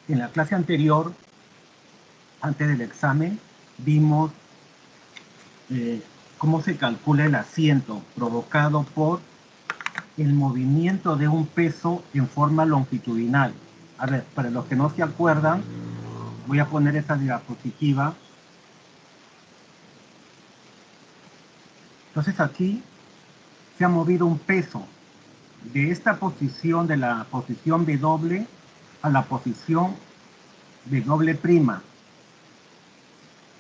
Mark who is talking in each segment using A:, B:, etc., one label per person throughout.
A: En la clase anterior, antes del examen, vimos cómo se calcula el asiento provocado por el movimiento de un peso en forma longitudinal. A ver, para los que no se acuerdan, voy a poner esta diapositiva. Entonces aquí se ha movido un peso de esta posición, de la posición W a la posición W'.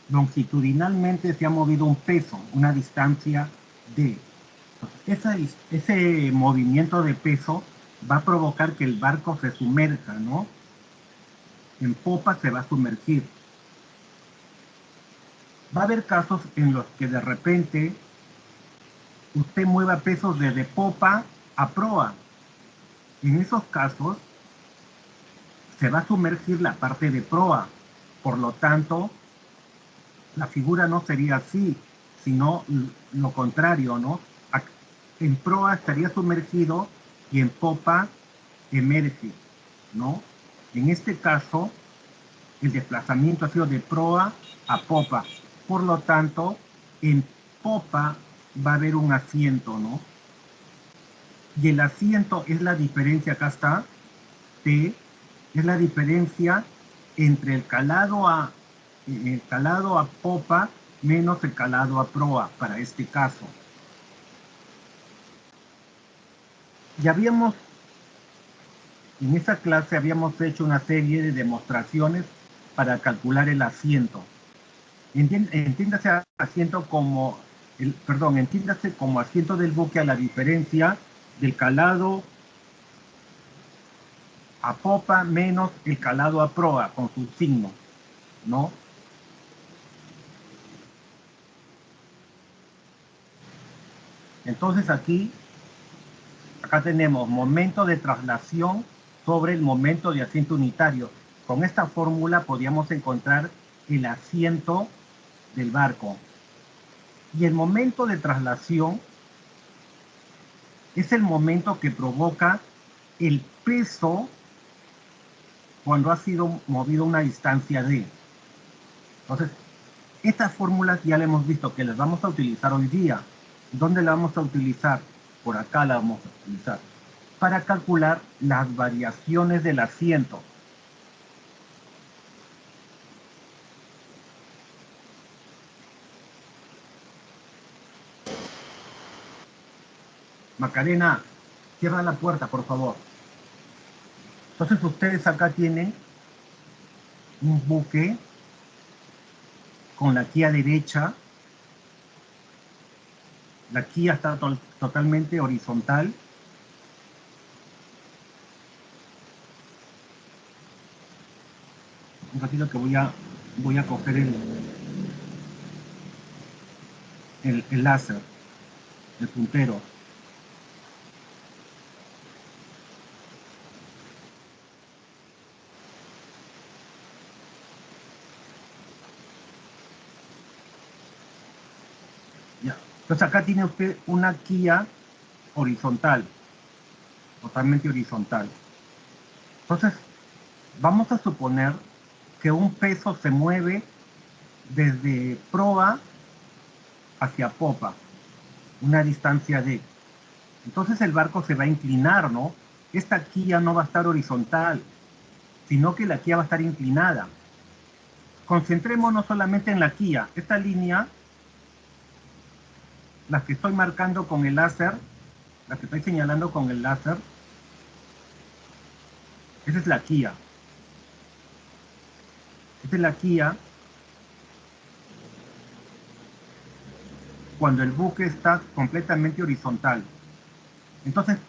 A: Longitudinalmente se ha movido un peso, una distancia D. Entonces, ese movimiento de peso va a provocar que el barco se sumerja, ¿no? En popa se va a sumergir. Va a haber casos en los que de repente usted mueva pesos desde popa a proa. En esos casos se va a sumergir la parte de proa. Por lo tanto, la figura no sería así, sino lo contrario, ¿no? En proa estaría sumergido y en popa emerge, ¿no? En este caso, el desplazamiento ha sido de proa a popa. Por lo tanto, en popa va a haber un asiento, ¿no? Y el asiento es la diferencia, acá está, T, es la diferencia entre el calado a popa menos el calado a proa, para este caso. Ya en esa clase habíamos hecho una serie de demostraciones para calcular el asiento. Entiéndase asiento como, entiéndase como asiento del buque a la diferencia del calado a popa menos el calado a proa, con su signo, ¿no? Entonces acá tenemos momento de traslación sobre el momento de asiento unitario. Con esta fórmula podríamos encontrar el asiento del barco. Y el momento de traslación es el momento que provoca el peso cuando ha sido movido una distancia D. Entonces, estas fórmulas ya las hemos visto que las vamos a utilizar hoy día. ¿Dónde la vamos a utilizar? Por acá la vamos a utilizar para calcular las variaciones del asiento. Macarena, cierra la puerta, por favor. Entonces ustedes acá tienen un buque con la quilla derecha. La quilla está totalmente horizontal. Un ratito que voy a coger el láser, el puntero. Ya. Entonces acá tiene usted una quilla horizontal, totalmente horizontal. Entonces, vamos a suponer que un peso se mueve desde proa hacia popa, una distancia D. Entonces el barco se va a inclinar, ¿no? Esta quilla no va a estar horizontal, sino que la quilla va a estar inclinada. Concentrémonos solamente en la quilla. Esta línea, las que estoy marcando con el láser, las que estoy señalando con el láser, esa es la quilla. Esta es la quilla cuando el buque está completamente horizontal. Entonces,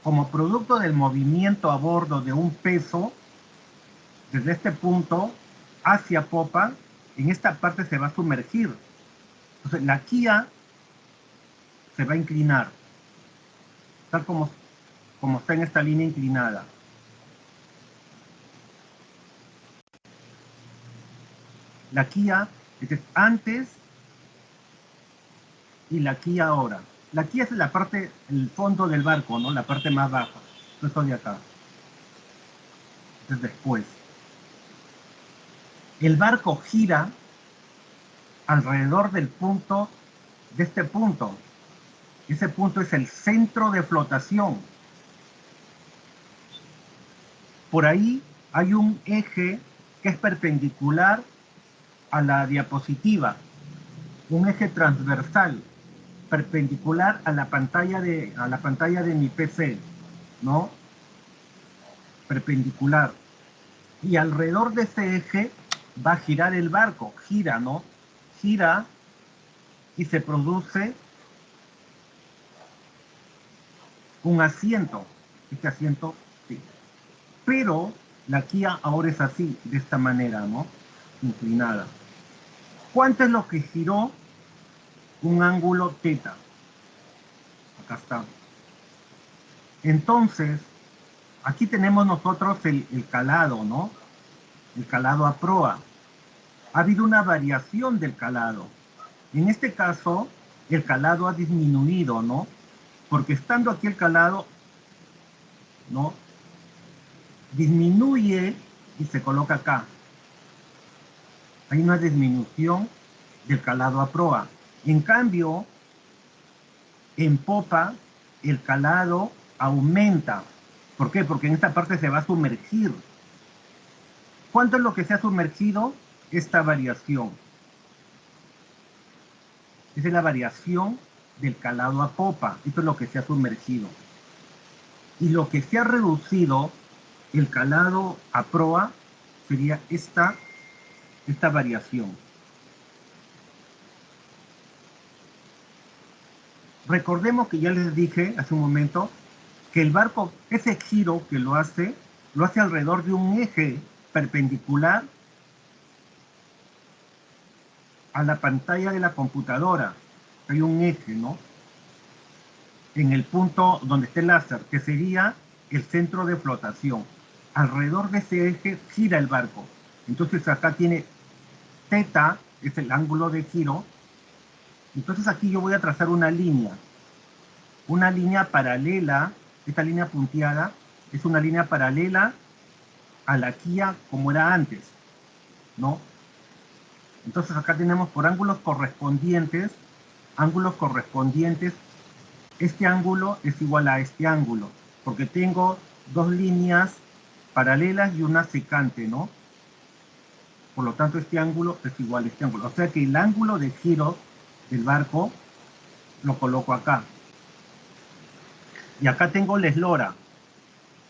A: como producto del movimiento a bordo de un peso, desde este punto hacia popa, en esta parte se va a sumergir. Entonces, la quilla se va a inclinar, tal como está en esta línea inclinada. La quilla es antes y la quilla ahora. La quilla es la parte, el fondo del barco, ¿no? La parte más baja. Esto de acá. Esto es después. el barco gira alrededor del punto, de este punto. Ese punto es el centro de flotación. Por ahí hay un eje que es perpendicular a la diapositiva, un eje transversal, perpendicular a la pantalla de mi PC, ¿no? Perpendicular. Y alrededor de ese eje va a girar el barco, gira, ¿no? Gira y se produce un asiento. Este asiento, sí. Pero la Kia ahora es así, de esta manera, ¿no? Inclinada. ¿Cuánto es lo que giró un ángulo θ? Acá está. Entonces, aquí tenemos nosotros el calado, ¿no? El calado a proa. Ha habido una variación del calado. En este caso, el calado ha disminuido, ¿no? Porque estando aquí el calado, ¿no? Disminuye y se coloca acá. Hay una disminución del calado a proa. En cambio, en popa, el calado aumenta. ¿Por qué? Porque en esta parte se va a sumergir. ¿Cuánto es lo que se ha sumergido? Esta variación. Esa es la variación del calado a popa. Esto es lo que se ha sumergido. Y lo que se ha reducido, el calado a proa, sería esta variación. Recordemos que ya les dije hace un momento que el barco, ese giro que lo hace alrededor de un eje perpendicular a la pantalla de la computadora. Hay un eje, ¿no? En el punto donde esté el láser, que sería el centro de flotación. Alrededor de ese eje gira el barco. Entonces acá tiene θ, es el ángulo de giro. Entonces aquí yo voy a trazar una línea paralela. Esta línea punteada es una línea paralela a la Kia como era antes, ¿no? Entonces acá tenemos por ángulos correspondientes, este ángulo es igual a este ángulo, porque tengo dos líneas paralelas y una secante, ¿no? Por lo tanto, este ángulo es igual a este ángulo. O sea que el ángulo de giro del barco lo coloco acá. Y acá tengo la eslora.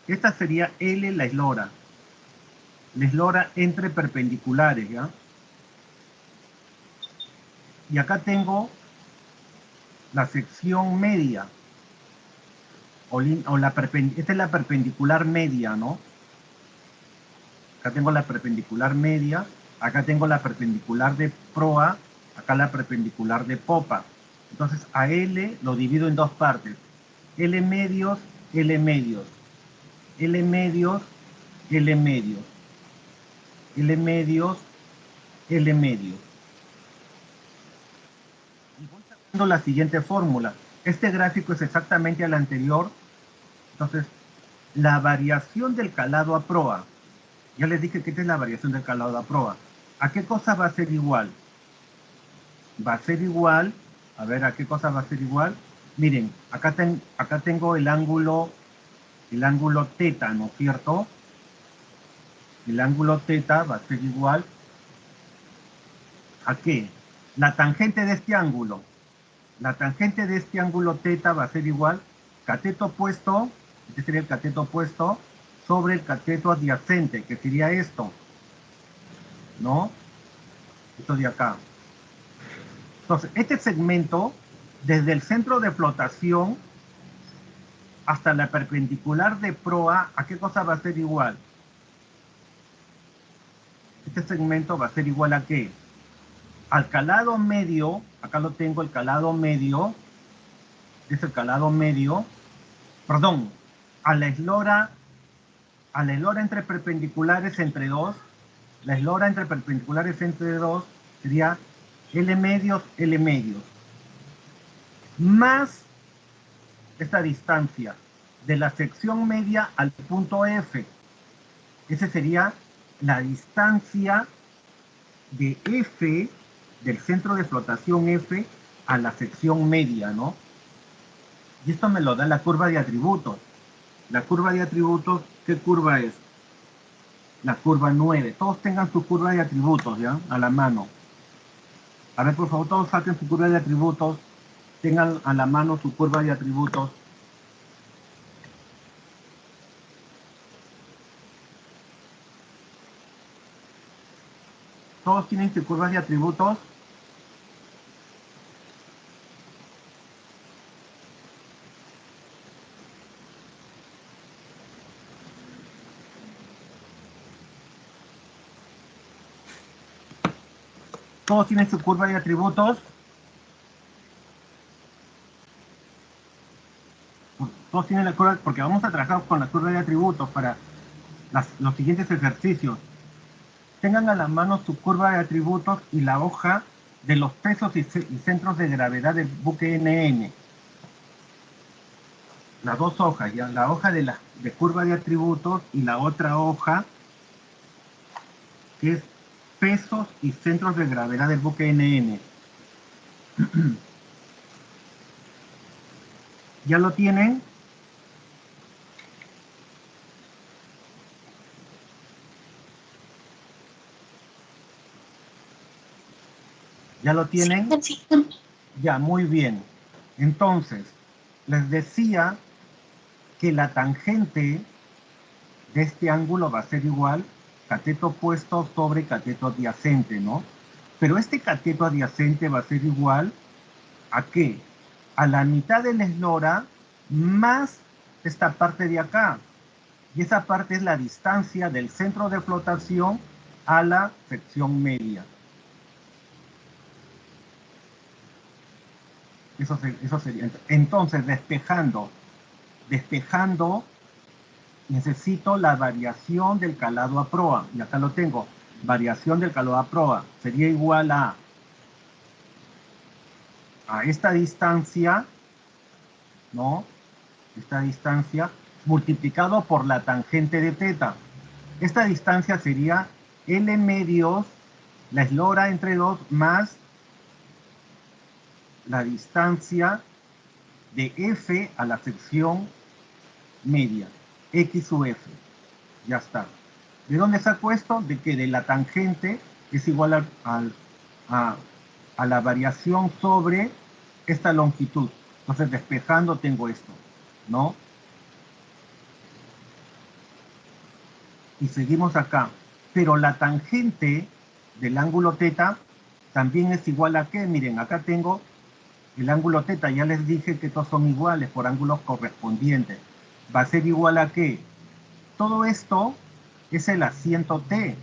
A: Esta sería L, la eslora. La eslora entre perpendiculares, ¿ya? Y acá tengo la sección media. Esta es la perpendicular media, ¿no? Acá tengo la perpendicular media, acá tengo la perpendicular de proa, acá la perpendicular de popa. Entonces a L lo divido en dos partes. L medios, L medios. L medios, L medios. L medios, L medios. Y voy sacando la siguiente fórmula. Este gráfico es exactamente el anterior. Entonces, la variación del calado a proa. Ya les dije que esta es la variación del calado a proa. ¿A qué cosa va a ser igual? Va a ser igual, a ver, ¿a qué cosa va a ser igual? Miren, acá tengo el ángulo θ, ¿no es cierto? El ángulo θ va a ser igual ¿a qué? La tangente de este ángulo. La tangente de este ángulo θ va a ser igual cateto opuesto, este sería el cateto opuesto, sobre el cateto adyacente, que sería esto, ¿no? Esto de acá. Entonces, este segmento, desde el centro de flotación hasta la perpendicular de proa, ¿a qué cosa va a ser igual? Este segmento va a ser igual a ¿qué? Al calado medio, acá lo tengo, el calado medio, es el calado medio, perdón, a la eslora entre perpendiculares entre 2, la eslora entre perpendiculares entre 2 sería L medios, más esta distancia de la sección media al punto F. Esa sería la distancia de F, del centro de flotación F, a la sección media, ¿no? Y esto me lo da la curva de atributos. La curva de atributos, ¿qué curva es? La curva 9. Todos tengan su curva de atributos, ¿ya? A la mano. A ver, por favor, todos saquen su curva de atributos. Tengan a la mano su curva de atributos. Todos tienen su curva de atributos. Todos tienen su curva de atributos. Todos tienen la curva, porque vamos a trabajar con la curva de atributos para los siguientes ejercicios. Tengan a la mano su curva de atributos y la hoja de los pesos y centros de gravedad del buque NN. Las dos hojas, ya, la hoja de curva de atributos y la otra hoja que es pesos y centros de gravedad del buque NN. ¿Ya lo tienen? ¿Ya lo tienen? Sí. Ya, muy bien. Entonces, les decía que la tangente de este ángulo va a ser igual cateto opuesto sobre cateto adyacente, ¿no? Pero este cateto adyacente va a ser igual ¿a qué? A la mitad de la eslora más esta parte de acá. Y esa parte es la distancia del centro de flotación a la sección media. Eso sería. Entonces, despejando, necesito la variación del calado a proa. Y acá lo tengo. Variación del calado a proa sería igual a esta distancia, ¿no? Esta distancia multiplicado por la tangente de teta. Esta distancia sería L medios, la eslora entre 2, más la distancia de F a la sección media, X sub F. Ya está. ¿De dónde saco esto? De que de la tangente es igual a la variación sobre esta longitud. Entonces, despejando tengo esto, ¿no? Y seguimos acá. Pero la tangente del ángulo teta también es igual a ¿qué? Miren, acá tengo el ángulo teta. Ya les dije que todos son iguales por ángulos correspondientes. Va a ser igual a ¿qué? Todo esto es el asiento T.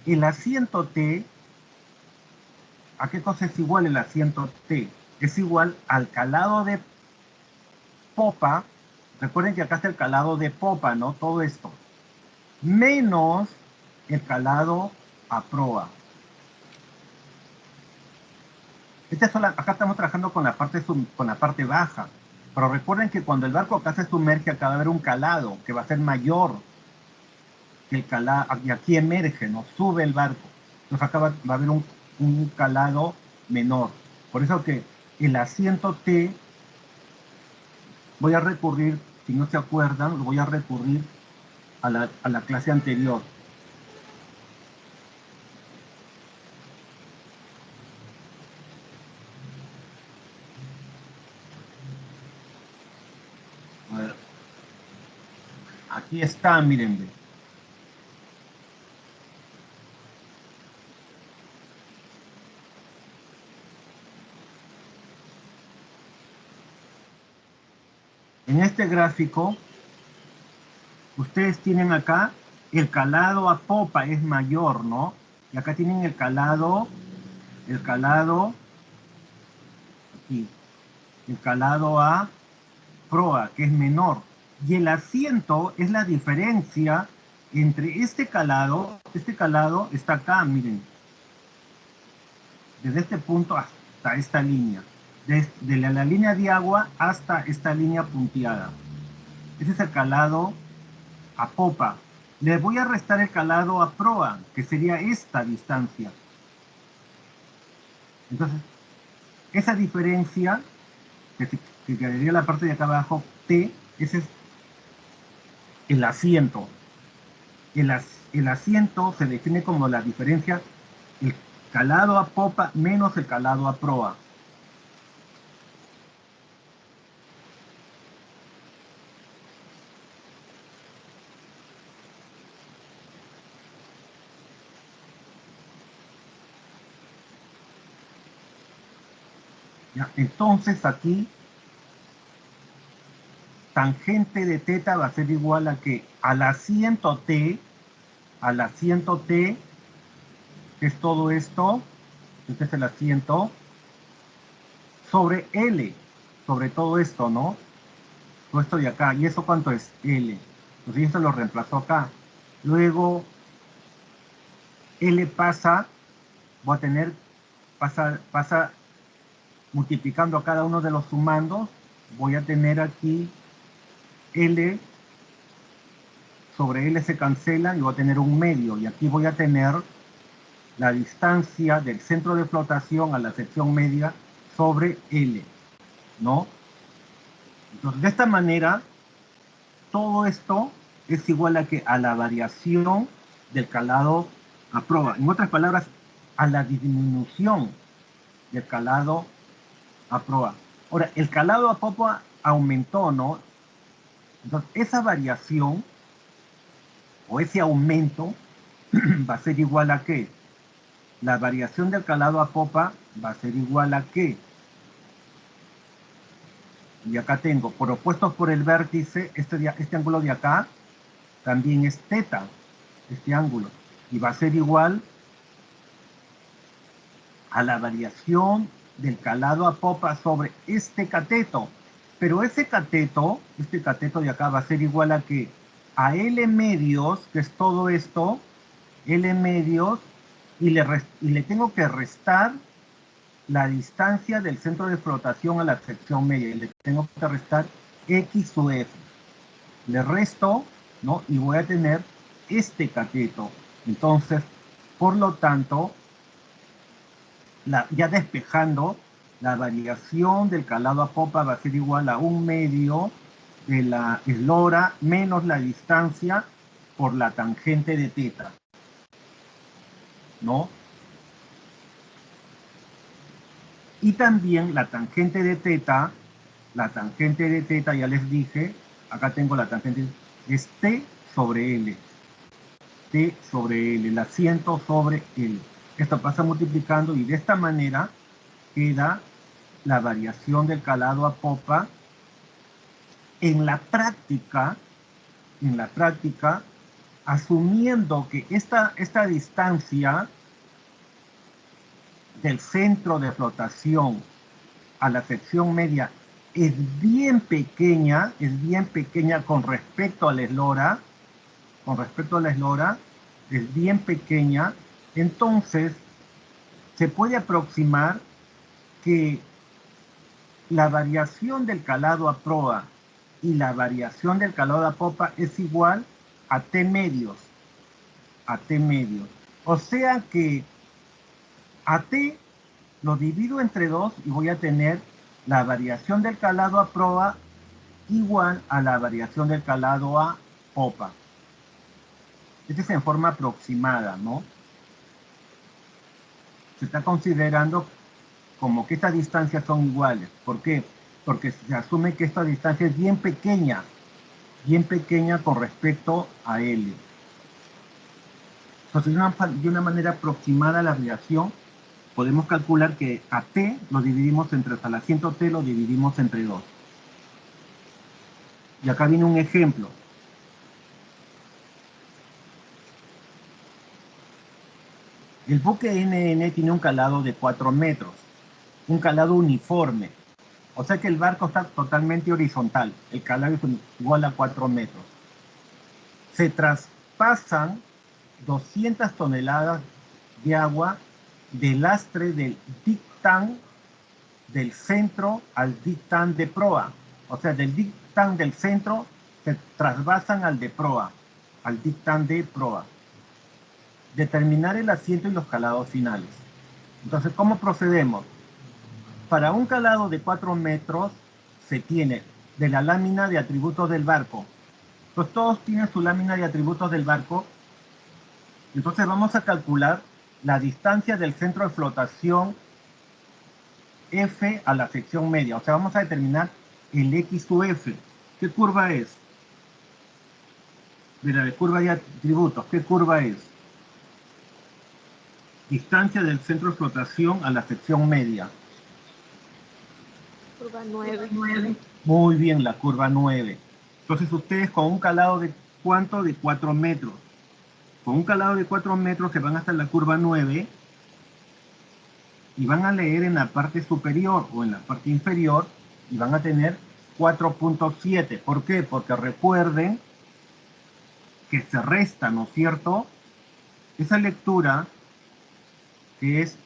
A: El asiento T, ¿a qué cosa es igual el asiento T? Es igual al calado de popa. Recuerden que acá está el calado de popa, ¿no? Todo esto. Menos el calado a proa. Acá estamos trabajando con la parte baja. Pero recuerden que cuando el barco acá se sumerge, acá va a haber un calado que va a ser mayor que el calado. Y aquí emerge, ¿no? Sube el barco. Entonces acá va a haber un calado menor. Por eso que el asiento T, voy a recurrir, si no se acuerdan, voy a recurrir a la clase anterior. A ver. Aquí está, miren. En este gráfico, ustedes tienen acá el calado a popa es mayor, ¿no? Y acá tienen el calado aquí, el calado a proa, que es menor. Y el asiento es la diferencia entre este calado está acá, miren, desde este punto hasta esta línea, desde la línea de agua hasta esta línea punteada. Ese es el calado a popa. Le voy a restar el calado a proa, que sería esta distancia. Entonces, esa diferencia, que quedaría la parte de acá abajo, T, ese es el asiento. El asiento se define como la diferencia, el calado a popa menos el calado a proa. ¿Ya? Entonces aquí, tangente de teta va a ser igual a que al asiento T, que es todo esto, este es el asiento, sobre L, sobre todo esto, ¿no? Todo esto de acá. ¿Y eso cuánto es? L. Entonces esto lo reemplazo acá. Luego, L pasa, voy a tener, pasa multiplicando a cada uno de los sumandos, voy a tener aquí L, sobre L se cancela y voy a tener un medio. Y aquí voy a tener la distancia del centro de flotación a la sección media sobre L, ¿no? Entonces, de esta manera, todo esto es igual a que a la variación del calado a proa. En otras palabras, a la disminución del calado a proa. Ahora, el calado a popa aumentó, ¿no? Entonces, esa variación o ese aumento va a ser igual a ¿qué? La variación del calado a popa va a ser igual a ¿qué? Y acá tengo, por opuestos por el vértice, este ángulo de acá también es teta, este ángulo. Y va a ser igual a la variación del calado a popa sobre este cateto. Pero ese cateto, este cateto de acá va a ser igual a que a L medios, que es todo esto, L medios, y le tengo que restar la distancia del centro de flotación a la sección media. Y le tengo que restar X sub F. Le resto, ¿no? Y voy a tener este cateto. Entonces, por lo tanto, ya despejando, la variación del calado a popa va a ser igual a 1/2 de la eslora menos la distancia por la tangente de teta, ¿no? Y también la tangente de teta, ya les dije, acá tengo la tangente, es T sobre L. T sobre L, el asiento sobre L. Esto pasa multiplicando y de esta manera queda la variación del calado a popa. En la práctica, asumiendo que esta distancia del centro de flotación a la sección media es bien pequeña con respecto a la eslora, es bien pequeña, entonces se puede aproximar que la variación del calado a proa y la variación del calado a popa es igual a T medios. O sea que a T lo divido entre 2 y voy a tener la variación del calado a proa igual a la variación del calado a popa. Esto es en forma aproximada, ¿no? Se está considerando como que estas distancias son iguales. ¿Por qué? Porque se asume que esta distancia es bien pequeña con respecto a L. Entonces, de una manera aproximada a la variación, podemos calcular que a T lo dividimos entre, al asiento T lo dividimos entre 2. Y acá viene un ejemplo. El buque NN tiene un calado de 4 metros, un calado uniforme. O sea que el barco está totalmente horizontal. El calado es igual a 4 metros. Se traspasan 200 toneladas de agua del lastre del dictán del centro al dictán de proa. O sea, del dictán del centro se trasvasan al de proa. al dictán de proa. Determinar el asiento y los calados finales. Entonces, ¿cómo procedemos? Para un calado de 4 metros se tiene de la lámina de atributos del barco. Pues todos tienen su lámina de atributos del barco. Entonces vamos a calcular la distancia del centro de flotación F a la sección media. O sea, vamos a determinar el X sub F. ¿Qué curva es? Mira, la curva de atributos. ¿Qué curva es? Distancia del centro de flotación a la sección media.
B: Curva 9.
A: Muy bien, la curva 9. Entonces ustedes con un calado de ¿cuánto? De 4 metros. Con un calado de 4 metros se van hasta la curva 9 y van a leer en la parte superior o en la parte inferior y van a tener 4.7. ¿Por qué? Porque recuerden que se resta, ¿no es cierto? Esa lectura que es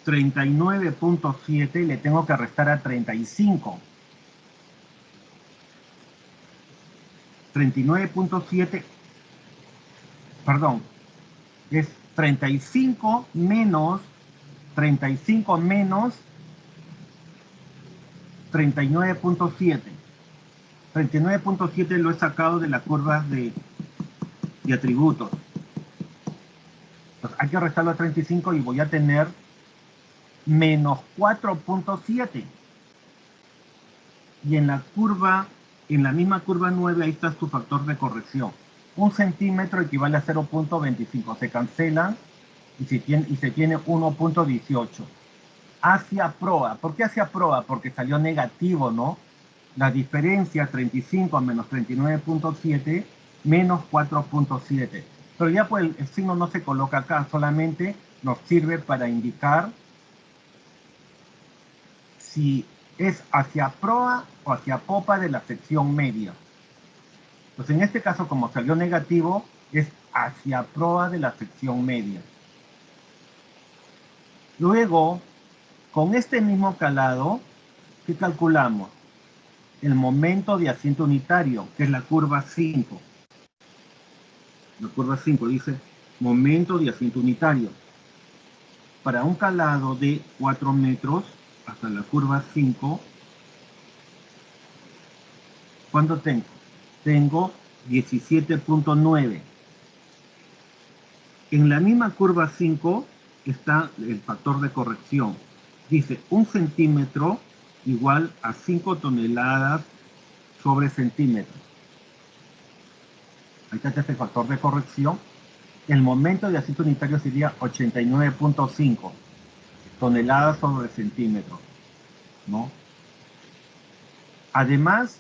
A: 39.7 le tengo que restar a 35. 39.7, perdón, es 35 menos 39.7. 39.7 lo he sacado de la curva de atributos. Entonces hay que restarlo a 35 y voy a tener menos 4.7. Y en la curva, en la misma curva 9, ahí está su factor de corrección. 1 centímetro equivale a 0.25. Se cancela y se tiene 1.18. Hacia proa. ¿Por qué hacia proa? Porque salió negativo, ¿no? La diferencia 35 menos 39.7 menos 4.7. Pero ya pues el signo no se coloca acá, solamente nos sirve para indicar si es hacia proa o hacia popa de la sección media. Pues en este caso, como salió negativo, es hacia proa de la sección media. Luego, con este mismo calado, ¿qué calculamos? El momento de asiento unitario, que es la curva 5. La curva 5 dice momento de asiento unitario. Para un calado de 4 metros hasta la curva 5, ¿cuánto tengo? Tengo 17.9. En la misma curva 5 está el factor de corrección. Dice 1 centímetro igual a 5 toneladas sobre centímetro. Ahí está este factor de corrección. El momento de asiento unitario sería 89.5 toneladas sobre centímetro, ¿no? Además,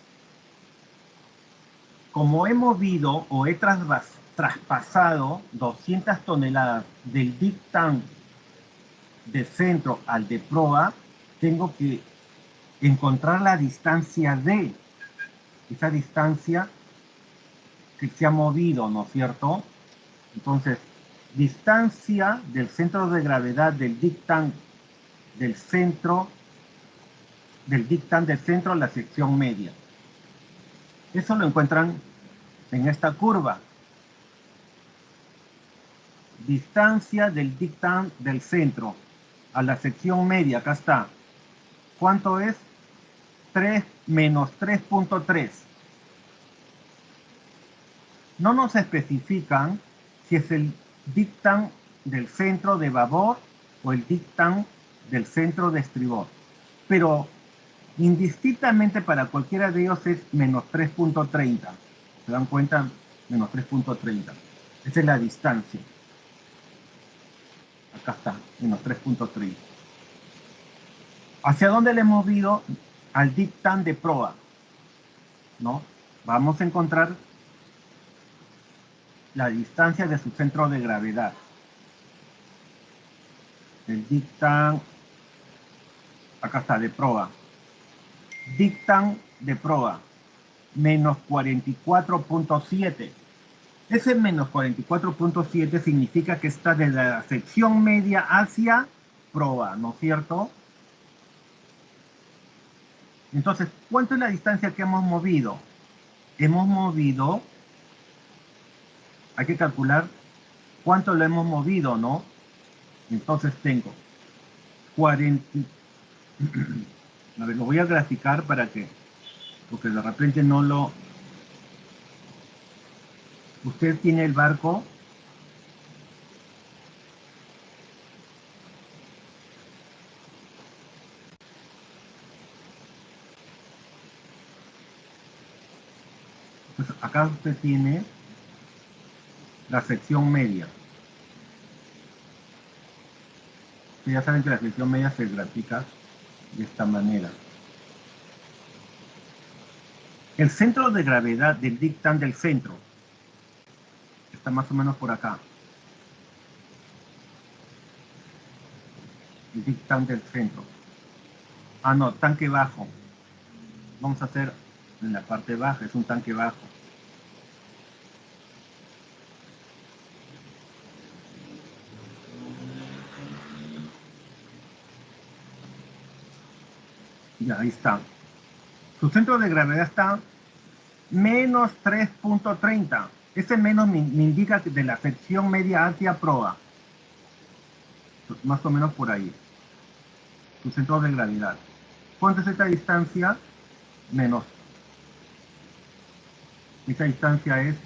A: como he movido o he traspasado 200 toneladas del dictán de centro al de proa, tengo que encontrar la distancia de esa distancia que se ha movido, ¿no es cierto? Entonces, distancia del centro de gravedad del dictán del centro a la sección media. Eso lo encuentran en esta curva. Distancia del dictán del centro a la sección media, acá está. ¿Cuánto es? 3 menos 3.3. No nos especifican si es el dictán del centro de babor o el dictán del centro de estribor. Pero indistintamente para cualquiera de ellos es menos 3.30. ¿Se dan cuenta? Menos 3.30. Esa es la distancia. Acá está, menos 3.30. ¿Hacia dónde le hemos movido? Al dictán de proa, ¿no? Vamos a encontrar la distancia de su centro de gravedad. El dictán, acá está, de proa. Dictán de proa, menos 44.7. Ese menos 44.7 significa que está de la sección media hacia proa, ¿no es cierto? Entonces, ¿cuánto es la distancia que hemos movido? Hemos movido hay que calcular cuánto lo hemos movido, ¿no? Entonces tengo 40, a ver, lo voy a graficar para que, porque de repente no lo, usted tiene el barco, pues acá usted tiene la sección media. Ustedes ya saben que la sección media se grafica de esta manera. El centro de gravedad del dictán del centro está más o menos por acá. El dictán del centro. Ah, no, tanque bajo. Vamos a hacer en la parte baja, es un tanque bajo. Ya, ahí está. Su centro de gravedad está menos 3.30. Ese menos me indica que de la sección media hacia proa. Más o menos por ahí. Su centro de gravedad. ¿Cuánto es esta distancia? Menos. Esta distancia es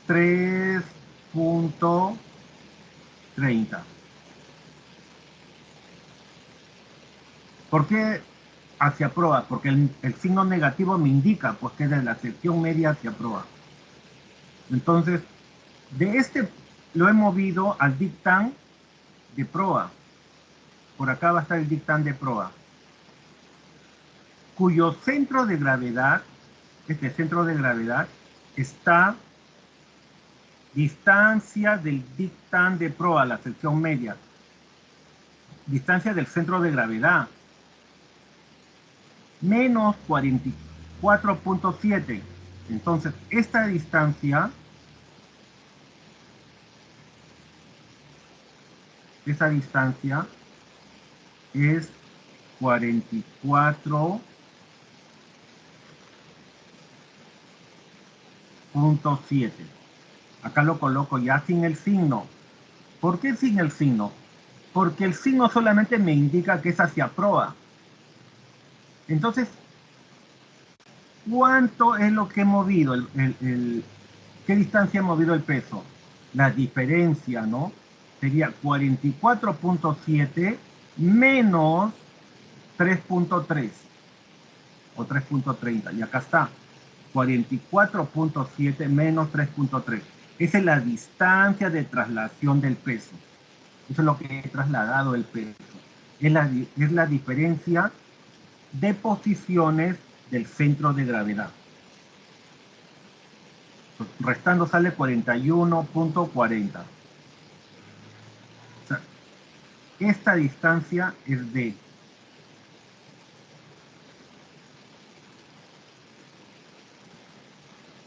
A: 3.30. ¿Por qué hacia proa? Porque el signo negativo me indica pues que es de la sección media hacia proa. Entonces, de este lo he movido al dictán de proa. Por acá va a estar el dictán de proa, cuyo centro de gravedad, este centro de gravedad, está distancia del dictán de proa, la sección media, distancia del centro de gravedad, menos 44.7. Entonces, esta distancia, esa distancia es 44.7. Acá lo coloco ya sin el signo. ¿Por qué sin el signo? Porque el signo solamente me indica que es hacia proa. Entonces, ¿cuánto es lo que he movido? ¿Qué distancia he movido el peso? La diferencia, ¿no? Sería 44.7 menos 3.3 o 3.30. Y acá está. 44.7 menos 3.3. Esa es la distancia de traslación del peso. Eso es lo que he trasladado el peso. Es la diferencia de posiciones del centro de gravedad. Restando sale 41.40. O sea, esta distancia es D.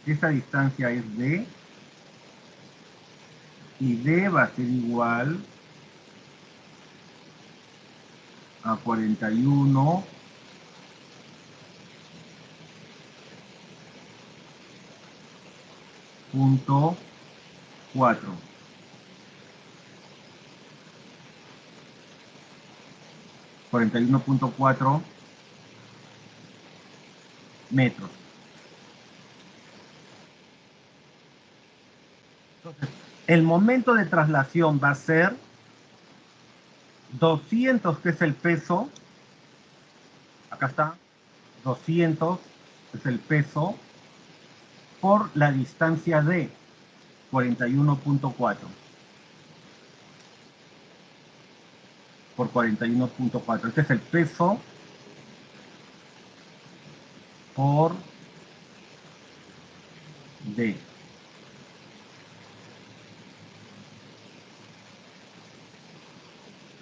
A: Esta distancia es D. Y D va a ser igual a 41.4. 41.4 metros. Entonces, el momento de traslación va a ser 200, que es el peso. Acá está. 200 es el peso por la distancia de 41.4 por 41.4. Este es el peso por D.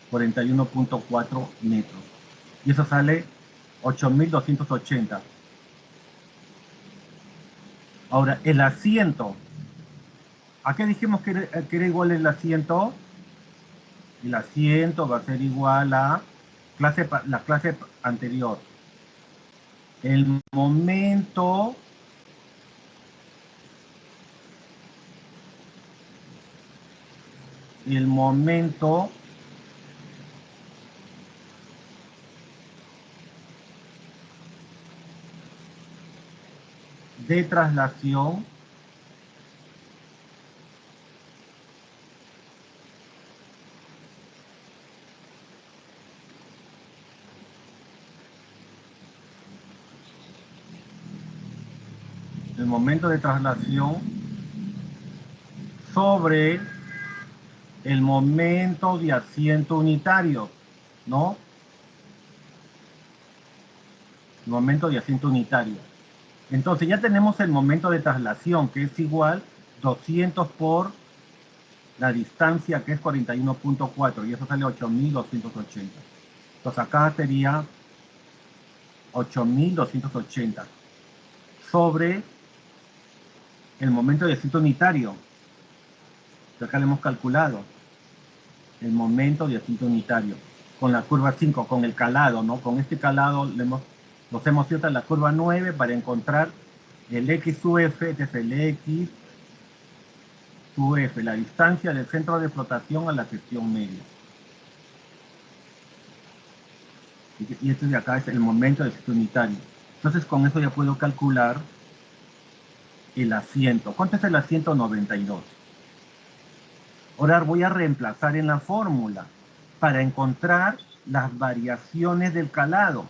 A: ...41.4 metros. Y eso sale 8.280. Ahora, el asiento. ¿A qué dijimos que era igual el asiento? El asiento va a ser igual a la clase anterior. El momento el momento de traslación sobre el momento de asiento unitario, ¿no? El momento de asiento unitario. Entonces ya tenemos el momento de traslación, que es igual 200 por la distancia, que es 41.4, y eso sale 8.280. Entonces acá sería 8.280 sobre el momento de asiento unitario, que acá le hemos calculado el momento de asiento unitario con la curva 5, con el calado, ¿no? Con este calado nos hemos ido a la curva 9 para encontrar el X sub F, desde el X sub F, la distancia del centro de flotación a la sección media. Y este de acá es el momento de asiento unitario. Entonces con eso ya puedo calcular el asiento. ¿Cuánto es el asiento? 92. Ahora voy a reemplazar en la fórmula para encontrar las variaciones del calado.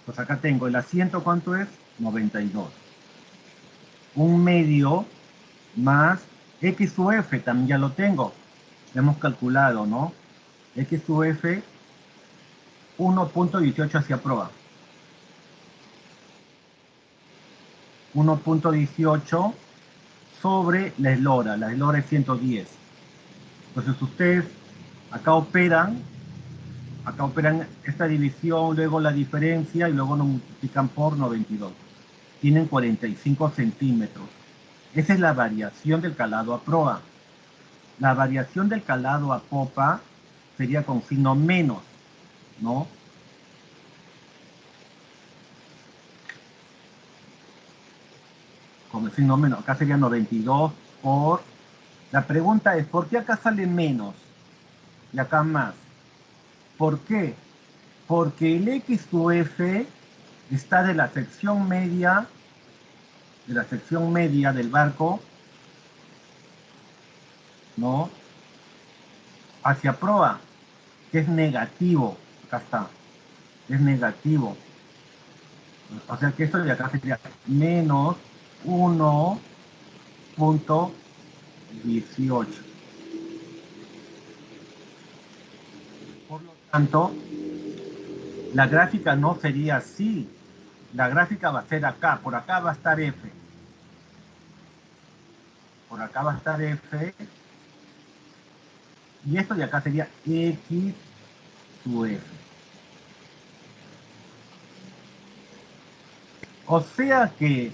A: Pues acá tengo el asiento, ¿cuánto es? 92. Un medio más X sub F, también ya lo tengo. Lo hemos calculado, ¿no? X sub F, 1.18 hacia proa. 1.18 sobre la eslora es 110. Entonces ustedes acá operan esta división, luego la diferencia y luego nos multiplican por 92. Tienen 45 centímetros. Esa es la variación del calado a proa. La variación del calado a popa sería con signo menos, ¿no? Con el signo menos. Acá sería 92 por... La pregunta es, ¿por qué acá sale menos y acá más? ¿Por qué? Porque el X sub F está de la sección media del barco, ¿no? Hacia proa, que es negativo. Acá está, es negativo. O sea que esto de acá sería menos 1.18. Por lo tanto, la gráfica no sería así. La gráfica va a ser acá. Por acá va a estar F. Por acá va a estar F. Y esto de acá sería X sub F. O sea que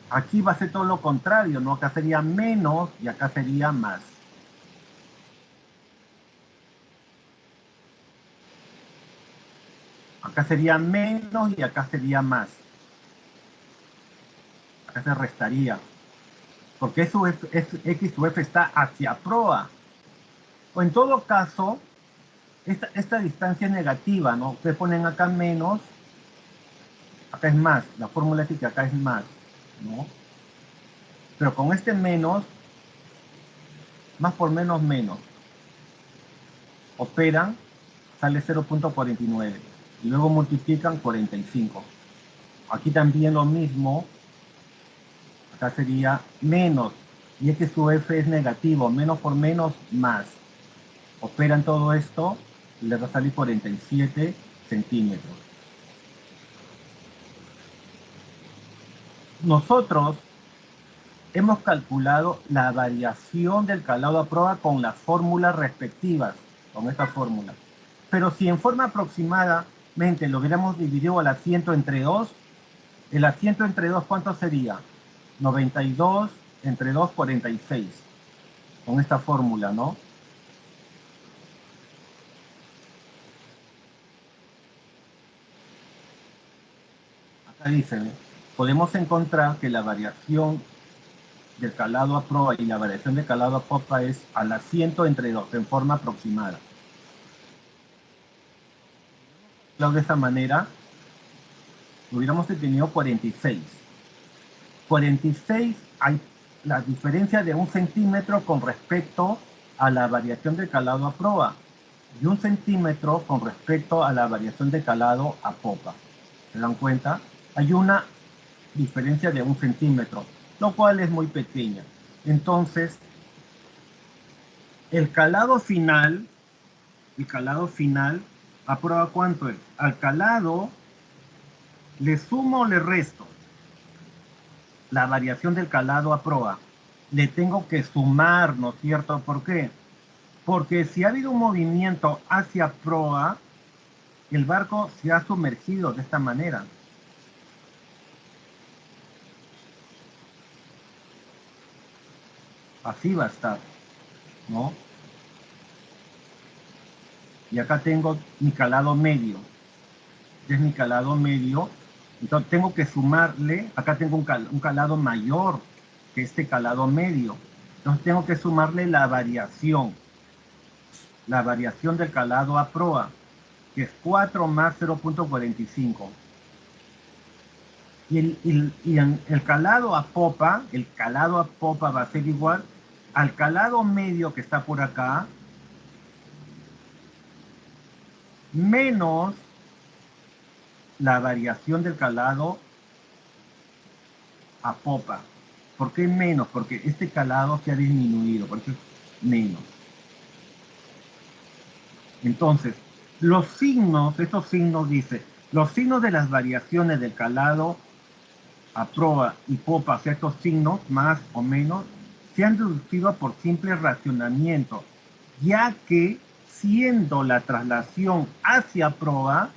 A: aquí va a ser todo lo contrario, ¿no? Acá sería menos y acá sería más. Acá sería menos y acá sería más. Acá se restaría. Porque X sub F está hacia proa. O en todo caso, esta distancia es negativa, ¿no? Ustedes ponen acá menos, acá es más. La fórmula dice que acá es más, ¿no? Pero con este menos, más por menos, menos. Operan, sale 0.49. Y luego multiplican 45. Aquí también lo mismo. Acá sería menos. Y X sub F es negativo. Menos por menos, más. Operan todo esto y les va a salir 47 centímetros. Nosotros hemos calculado la variación del calado a prueba con las fórmulas respectivas, con esta fórmula. Pero si en forma aproximadamente lo hubiéramos dividido al asiento entre 2, el asiento entre 2, ¿cuánto sería? 92 entre 2, 46. Con esta fórmula, ¿no? Acá dice, podemos encontrar que la variación del calado a proa y la variación de calado a popa es al asiento entre 2 en forma aproximada. De esa manera, hubiéramos tenido 46. 46 hay la diferencia de 1 centímetro con respecto a la variación de calado a proa y 1 centímetro con respecto a la variación de calado a popa. ¿Se dan cuenta? Hay una diferencia de 1 centímetro, lo cual es muy pequeña. Entonces, el calado final, ¿a prueba cuánto es? Al calado, ¿le sumo o le resto? La variación del calado a proa. Le tengo que sumar, ¿no es cierto? ¿Por qué? Porque si ha habido un movimiento hacia proa, el barco se ha sumergido de esta manera. Así va a estar, ¿no? Y acá tengo mi calado medio. Este es mi calado medio. Entonces tengo que sumarle, acá tengo un calado mayor que este calado medio. Entonces tengo que sumarle la variación del calado a proa, que es 4 más 0.45. Y el calado a popa, va a ser igual al calado medio que está por acá, menos la variación del calado a popa. ¿Por qué menos? Porque este calado se ha disminuido, por eso es menos. Entonces, estos signos dice, los signos de las variaciones del calado a proa y popa, o sea, estos signos, más o menos, se han deducido por simple racionamiento, ya que siendo la traslación hacia proa,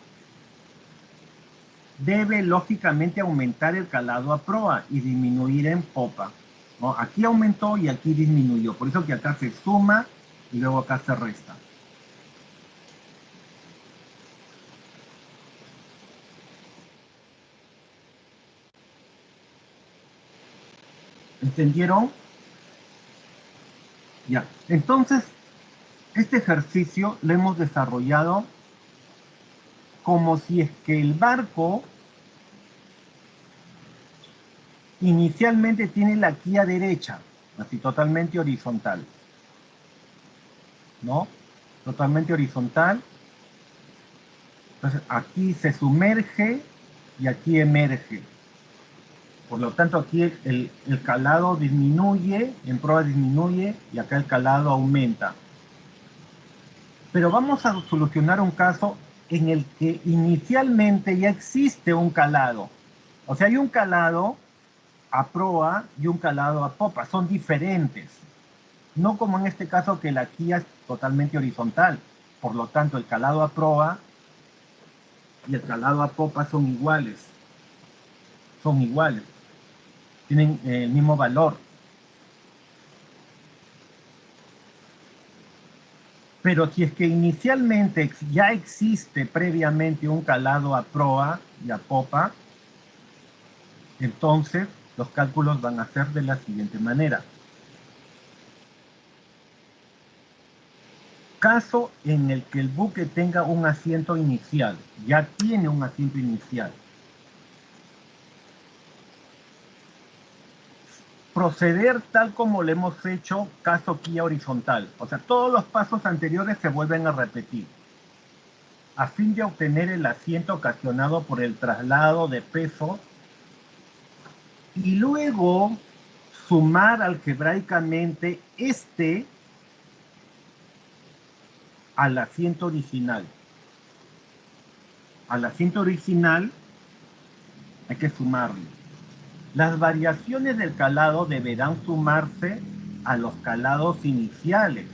A: debe lógicamente aumentar el calado a proa y disminuir en popa, ¿no? Aquí aumentó y aquí disminuyó, por eso que acá se suma y luego acá se resta. ¿Entendieron? Ya. Entonces, este ejercicio lo hemos desarrollado como si es que el barco inicialmente tiene la quilla derecha, así totalmente horizontal, ¿no? Totalmente horizontal. Entonces aquí se sumerge y aquí emerge. Por lo tanto, aquí el calado disminuye, en proa disminuye y acá el calado aumenta. Pero vamos a solucionar un caso en el que inicialmente ya existe un calado. O sea, hay un calado a proa y un calado a popa. Son diferentes. No como en este caso que la quilla es totalmente horizontal. Por lo tanto, el calado a proa y el calado a popa son iguales. Son iguales. Tienen el mismo valor. Pero si es que inicialmente ya existe previamente un calado a proa y a popa, entonces los cálculos van a ser de la siguiente manera. Caso en el que el buque tenga un asiento inicial, ya tiene un asiento inicial. Proceder tal como lo hemos hecho caso quilla horizontal. O sea, todos los pasos anteriores se vuelven a repetir. A fin de obtener el asiento ocasionado por el traslado de peso y luego sumar algebraicamente este al asiento original. Al asiento original hay que sumarlo. Las variaciones del calado deberán sumarse a los calados iniciales,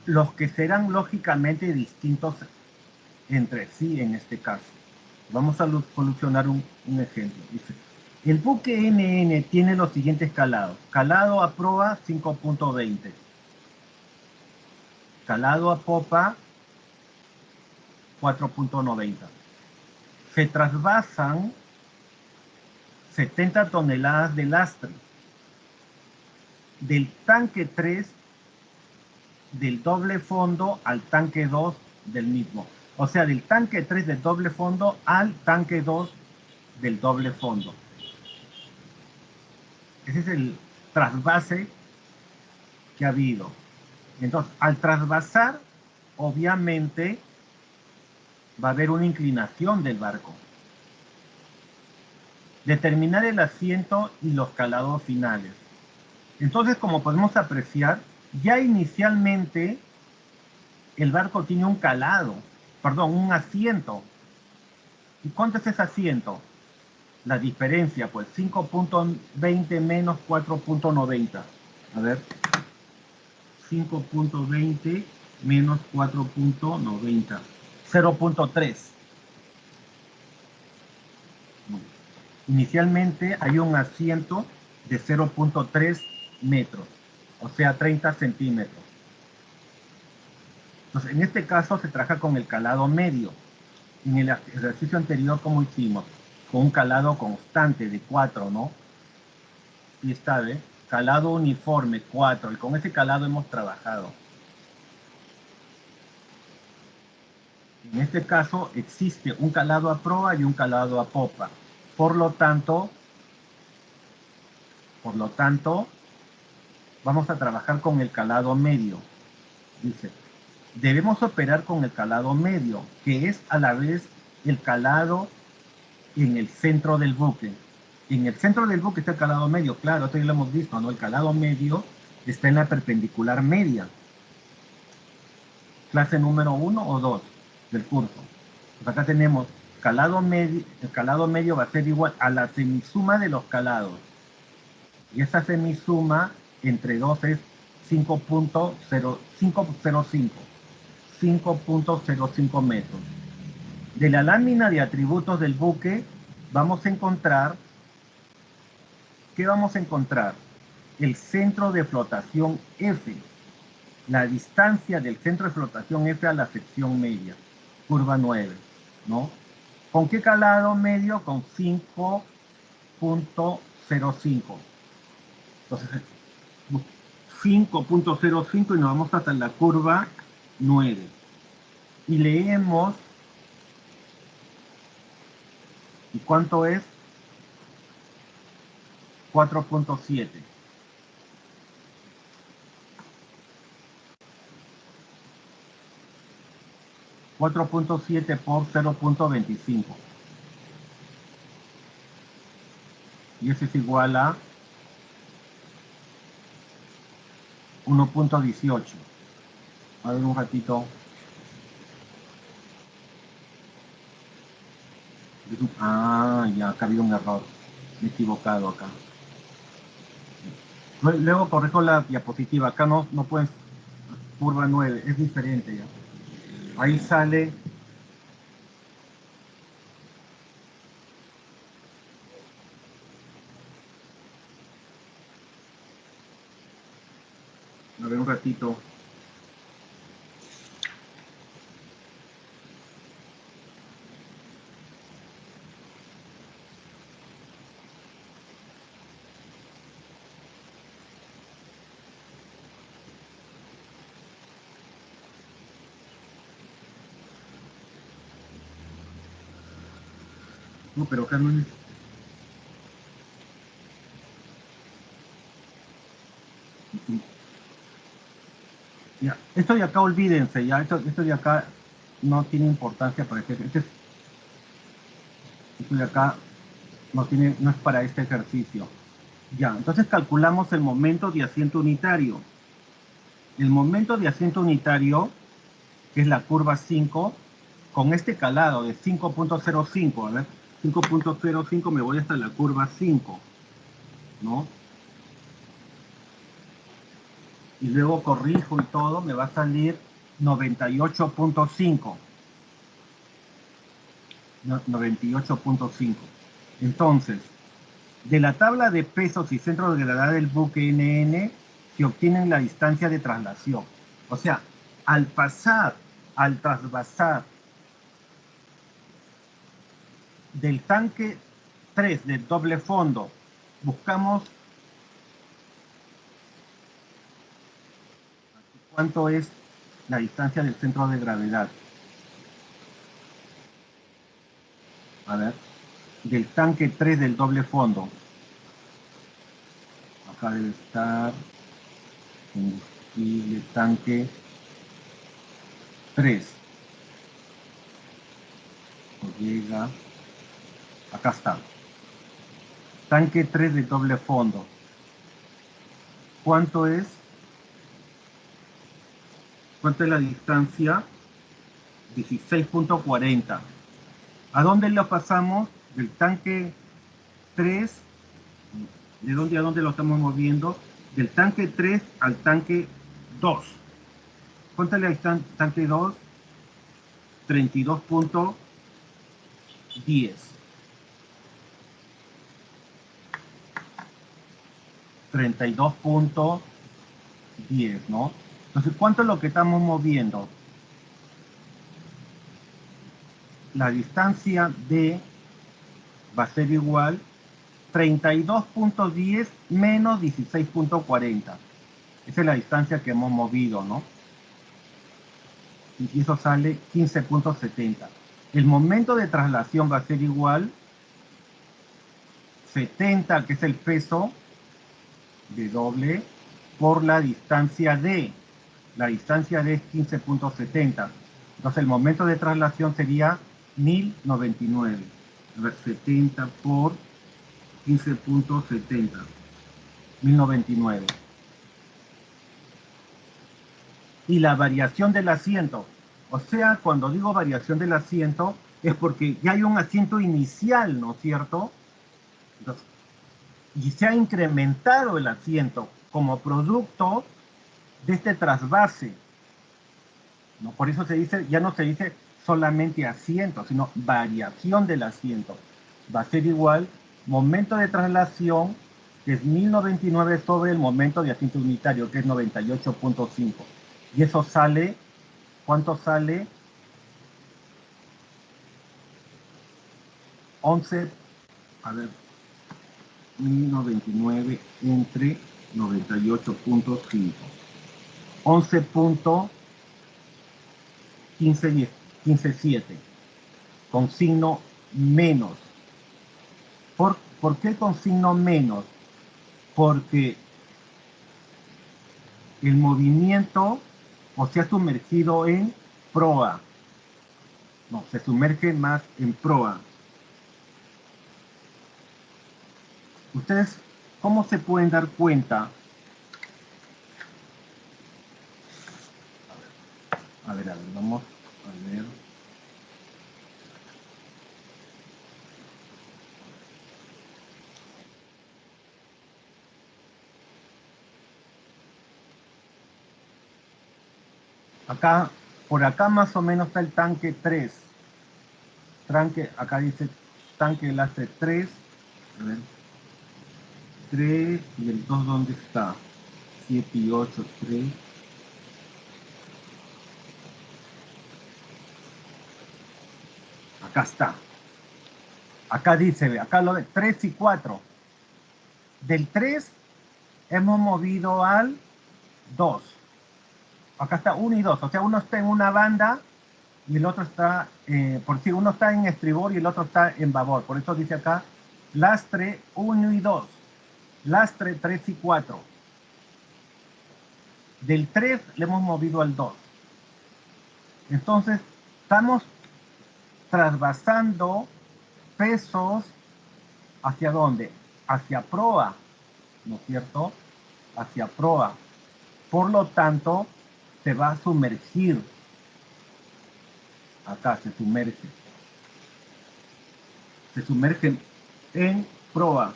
A: los que serán lógicamente distintos entre sí en este caso. Vamos a solucionar un ejemplo. Dice, el buque NN tiene los siguientes calados. Calado a proa 5.20. Calado a popa 4.90. Se trasvasan 70 toneladas de lastre. del tanque 3 del doble fondo al tanque 2 del mismo. O sea, del tanque 3 del doble fondo al tanque 2 del doble fondo. Ese es el trasvase que ha habido. Entonces, al trasvasar, obviamente, va a haber una inclinación del barco. Determinar el asiento y los calados finales. Entonces, como podemos apreciar, ya inicialmente el barco tiene un calado, perdón, un asiento. ¿Y cuánto es ese asiento? La diferencia, pues 5.20 menos 4.90. A ver, 5.20 menos 4.90. 0.3. Inicialmente hay un asiento de 0.3 metros, o sea, 30 centímetros. Entonces, en este caso se trabaja con el calado medio. En el ejercicio anterior, como hicimos, con un calado constante de 4, ¿no? Y está, ¿eh? Calado uniforme 4, y con ese calado hemos trabajado. En este caso existe un calado a proa y un calado a popa. Por lo tanto, vamos a trabajar con el calado medio. Dice, debemos operar con el calado medio, que es a la vez el calado en el centro del buque. En el centro del buque está el calado medio, claro, esto ya lo hemos visto, ¿no? El calado medio está en la perpendicular media. Clase número 1 o 2 del curso. Pues acá tenemos calado medio, el calado medio va a ser igual a la semisuma de los calados. Y esa semisuma entre 2 es 5.05 metros. De la lámina de atributos del buque vamos a encontrar, ¿qué vamos a encontrar? El centro de flotación F, la distancia del centro de flotación F a la sección media, curva 9, ¿no? ¿Con qué calado medio? Con 5.05. Entonces, 5.05 y nos vamos hasta la curva 9. Y leemos, ¿y cuánto es? 4.7. 4.7 por 0.25. Y eso es igual a 1.18. A ver un ratito. Ah, ya, acá había un error. Me he equivocado acá. Luego corrijo la diapositiva. Acá no puedes. Curva 9, es diferente ya. Ahí sale. A ver un ratito. No, pero acá no es. Ya, esto de acá olvídense, ya, esto de acá no tiene importancia para esto de acá no es para este ejercicio. Ya, entonces calculamos el momento de asiento unitario. El momento de asiento unitario, que es la curva 5, con este calado de 5.05, a ver, 5.05 me voy hasta la curva 5, ¿no? Y luego corrijo y todo, me va a salir 98.5. 98.5. Entonces, de la tabla de pesos y centro de gravedad del buque NN se obtienen la distancia de traslación. O sea, al trasvasar del tanque 3 del doble fondo, buscamos ¿Cuánto es la distancia del centro de gravedad? A ver, del tanque 3 del doble fondo. Acá debe estar combustible tanque 3. Llega. Acá está. Tanque 3 de doble fondo. ¿Cuánto es? ¿Cuánto es la distancia? 16.40. ¿A dónde lo pasamos? Del tanque 3. ¿De dónde a dónde lo estamos moviendo? Del tanque 3 al tanque 2. ¿Cuánto es la distancia? Tanque 2. 32.10. 32.10, ¿no? Entonces, ¿cuánto es lo que estamos moviendo? La distancia D va a ser igual 32.10 menos 16.40. Esa es la distancia que hemos movido, ¿no? Y eso sale 15.70. El momento de traslación va a ser igual 70, que es el peso de doble, por la distancia D. La distancia D es 15.70. Entonces el momento de traslación sería 1099. A ver, 70 por 15.70. 1099. Y la variación del asiento. O sea, cuando digo variación del asiento, es porque ya hay un asiento inicial, ¿no es cierto? Entonces, y se ha incrementado el asiento como producto de este trasvase, ¿no? Por eso se dice, ya no se dice solamente asiento, sino variación del asiento. Va a ser igual momento de traslación, que es 1099 sobre el momento de asiento unitario, que es 98.5. Y eso sale, ¿cuánto sale? 11, a ver, 1099 entre 98.5. 11.157 con signo menos. ¿Por qué con signo menos? Porque el movimiento, o se ha sumergido en proa. No, se sumerge más en proa. Ustedes, ¿cómo se pueden dar cuenta? A ver, vamos a ver. Acá, por acá más o menos está el tanque 3. Acá dice tanque enlace 3. A ver. 3 y el 2, ¿dónde está? 7 y 8, 3. Acá está. Acá dice, acá lo de 3 y 4. Del 3 hemos movido al 2. Acá está 1 y 2. O sea, uno está en una banda y el otro está, por si uno está en estribor y el otro está en babor. Por eso dice acá, lastre 1 y 2. Lastre 3 y 4. Del 3 le hemos movido al 2. Entonces, estamos trasvasando pesos ¿hacia dónde? Hacia proa, ¿no es cierto? Hacia proa. Por lo tanto, se va a sumergir. Acá se sumerge. Se sumerge en proa.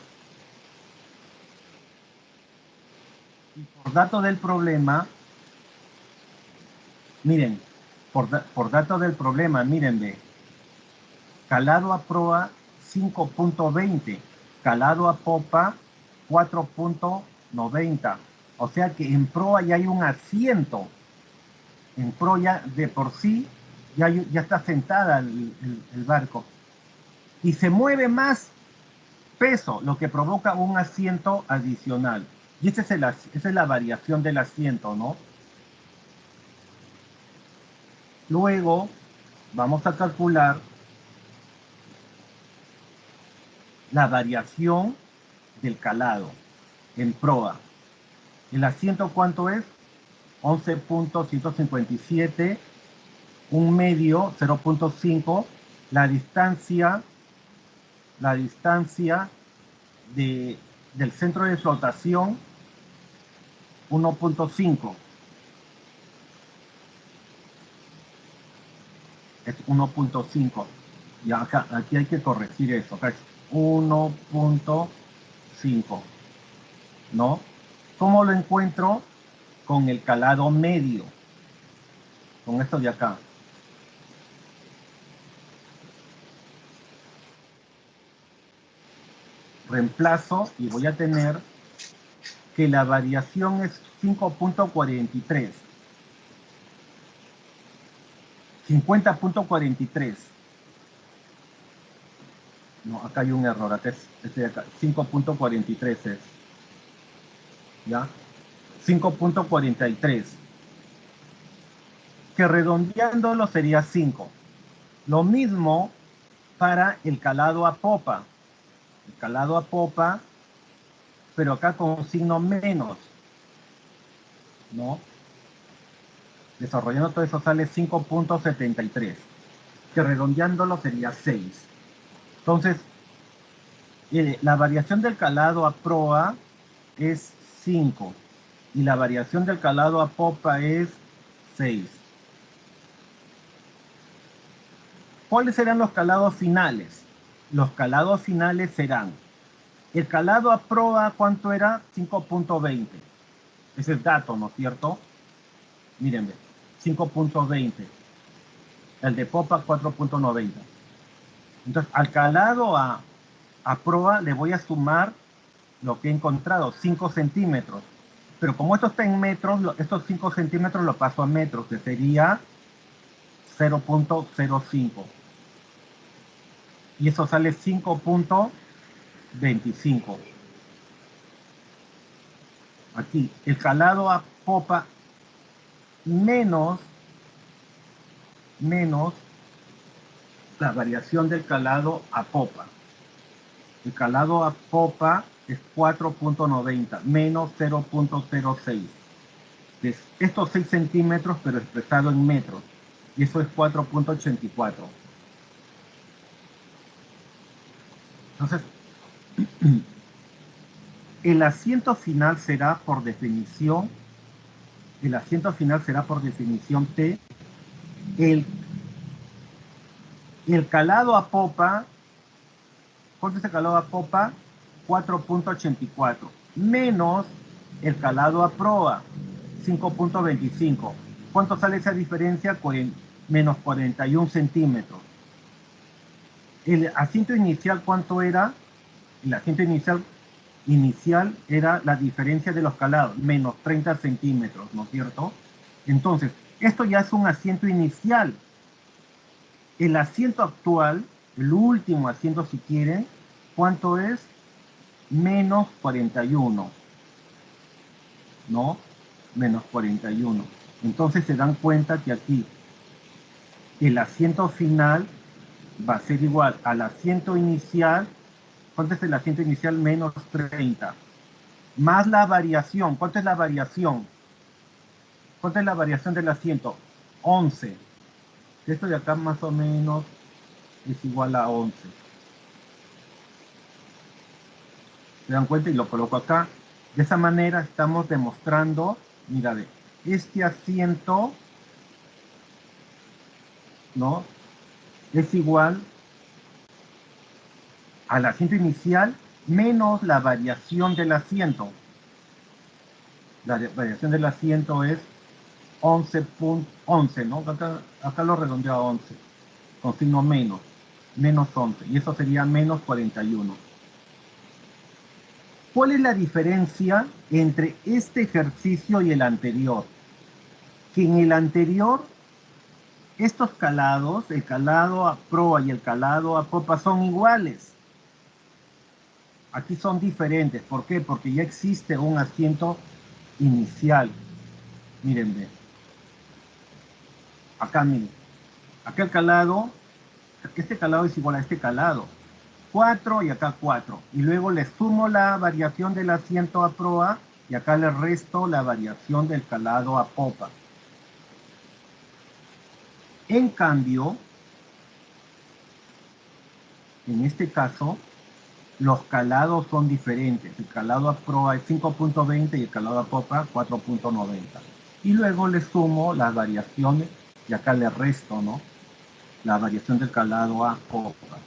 A: Y por dato del problema, miren, por dato del problema, miren, ve, calado a proa 5.20, calado a popa 4.90. O sea que en proa ya hay un asiento. En proa ya de por sí ya está sentada el barco. Y se mueve más peso, lo que provoca un asiento adicional. Y esa es la variación del asiento, ¿no? Luego vamos a calcular la variación del calado en proa. ¿El asiento cuánto es? 11.157, un medio 0.5, la distancia del centro de flotación 1.5. Es 1.5. Y acá, aquí hay que corregir eso. Acá es 1.5. ¿No? ¿Cómo lo encuentro? Con el calado medio. Con esto de acá. Reemplazo y voy a tener que la variación es 5.43. 50.43. No, acá hay un error. Acá es este de acá. 5.43 es. ¿Ya? 5.43. Que redondeándolo sería 5. Lo mismo para el calado a popa. El calado a popa, pero acá con un signo menos. ¿No? Desarrollando todo eso sale 5.73. Que redondeándolo sería 6. Entonces, la variación del calado a proa es 5 y la variación del calado a popa es 6. ¿Cuáles serán los calados finales? Los calados finales serán, el calado a proa, ¿cuánto era? 5.20. Ese es dato, ¿no es cierto? Mírenme, 5.20. El de popa, 4.90. Entonces, al calado a proa le voy a sumar lo que he encontrado, 5 centímetros. Pero como esto está en metros, estos 5 centímetros lo paso a metros, que sería 0.05. Y eso sale 5.25. Aquí, el calado a popa menos la variación del calado a popa. El calado a popa es 4.90 menos 0.06. Estos 6 centímetros, pero expresado en metros. Y eso es 4.84. Entonces, el asiento final será por definición T. El calado a popa, ¿cuánto es el calado a popa? 4.84 menos el calado a proa, 5.25. ¿Cuánto sale esa diferencia? Menos 41 centímetros. El asiento inicial, ¿cuánto era? El asiento inicial era la diferencia de los calados, menos 30 centímetros, ¿no es cierto? Entonces, esto ya es un asiento inicial. El asiento actual, el último asiento si quieren, ¿cuánto es? Menos 41, ¿no? Menos 41. Entonces se dan cuenta que aquí el asiento final va a ser igual al asiento inicial. ¿Cuánto es el asiento inicial? Menos 30. Más la variación. ¿Cuánto es la variación? ¿Cuánto es la variación del asiento? 11. Esto de acá más o menos es igual a 11. ¿Se dan cuenta? Y lo coloco acá. De esa manera estamos demostrando, mira, este asiento, ¿no? Es igual al asiento inicial menos la variación del asiento. La variación del asiento es 11.11, ¿no? Acá lo redondeo a 11, con signo menos 11, y eso sería menos 41. ¿Cuál es la diferencia entre este ejercicio y el anterior? Que en el anterior, estos calados, el calado a proa y el calado a popa, son iguales. Aquí son diferentes. ¿Por qué? Porque ya existe un asiento inicial. Miren, acá miren. Acá el calado, este calado es igual a este calado. 4 y acá 4. Y luego le sumo la variación del asiento a proa y acá le resto la variación del calado a popa. En cambio, en este caso, los calados son diferentes. El calado a proa es 5.20 y el calado a popa 4.90. Y luego le sumo las variaciones y acá le resto, ¿no? La variación del calado a popa.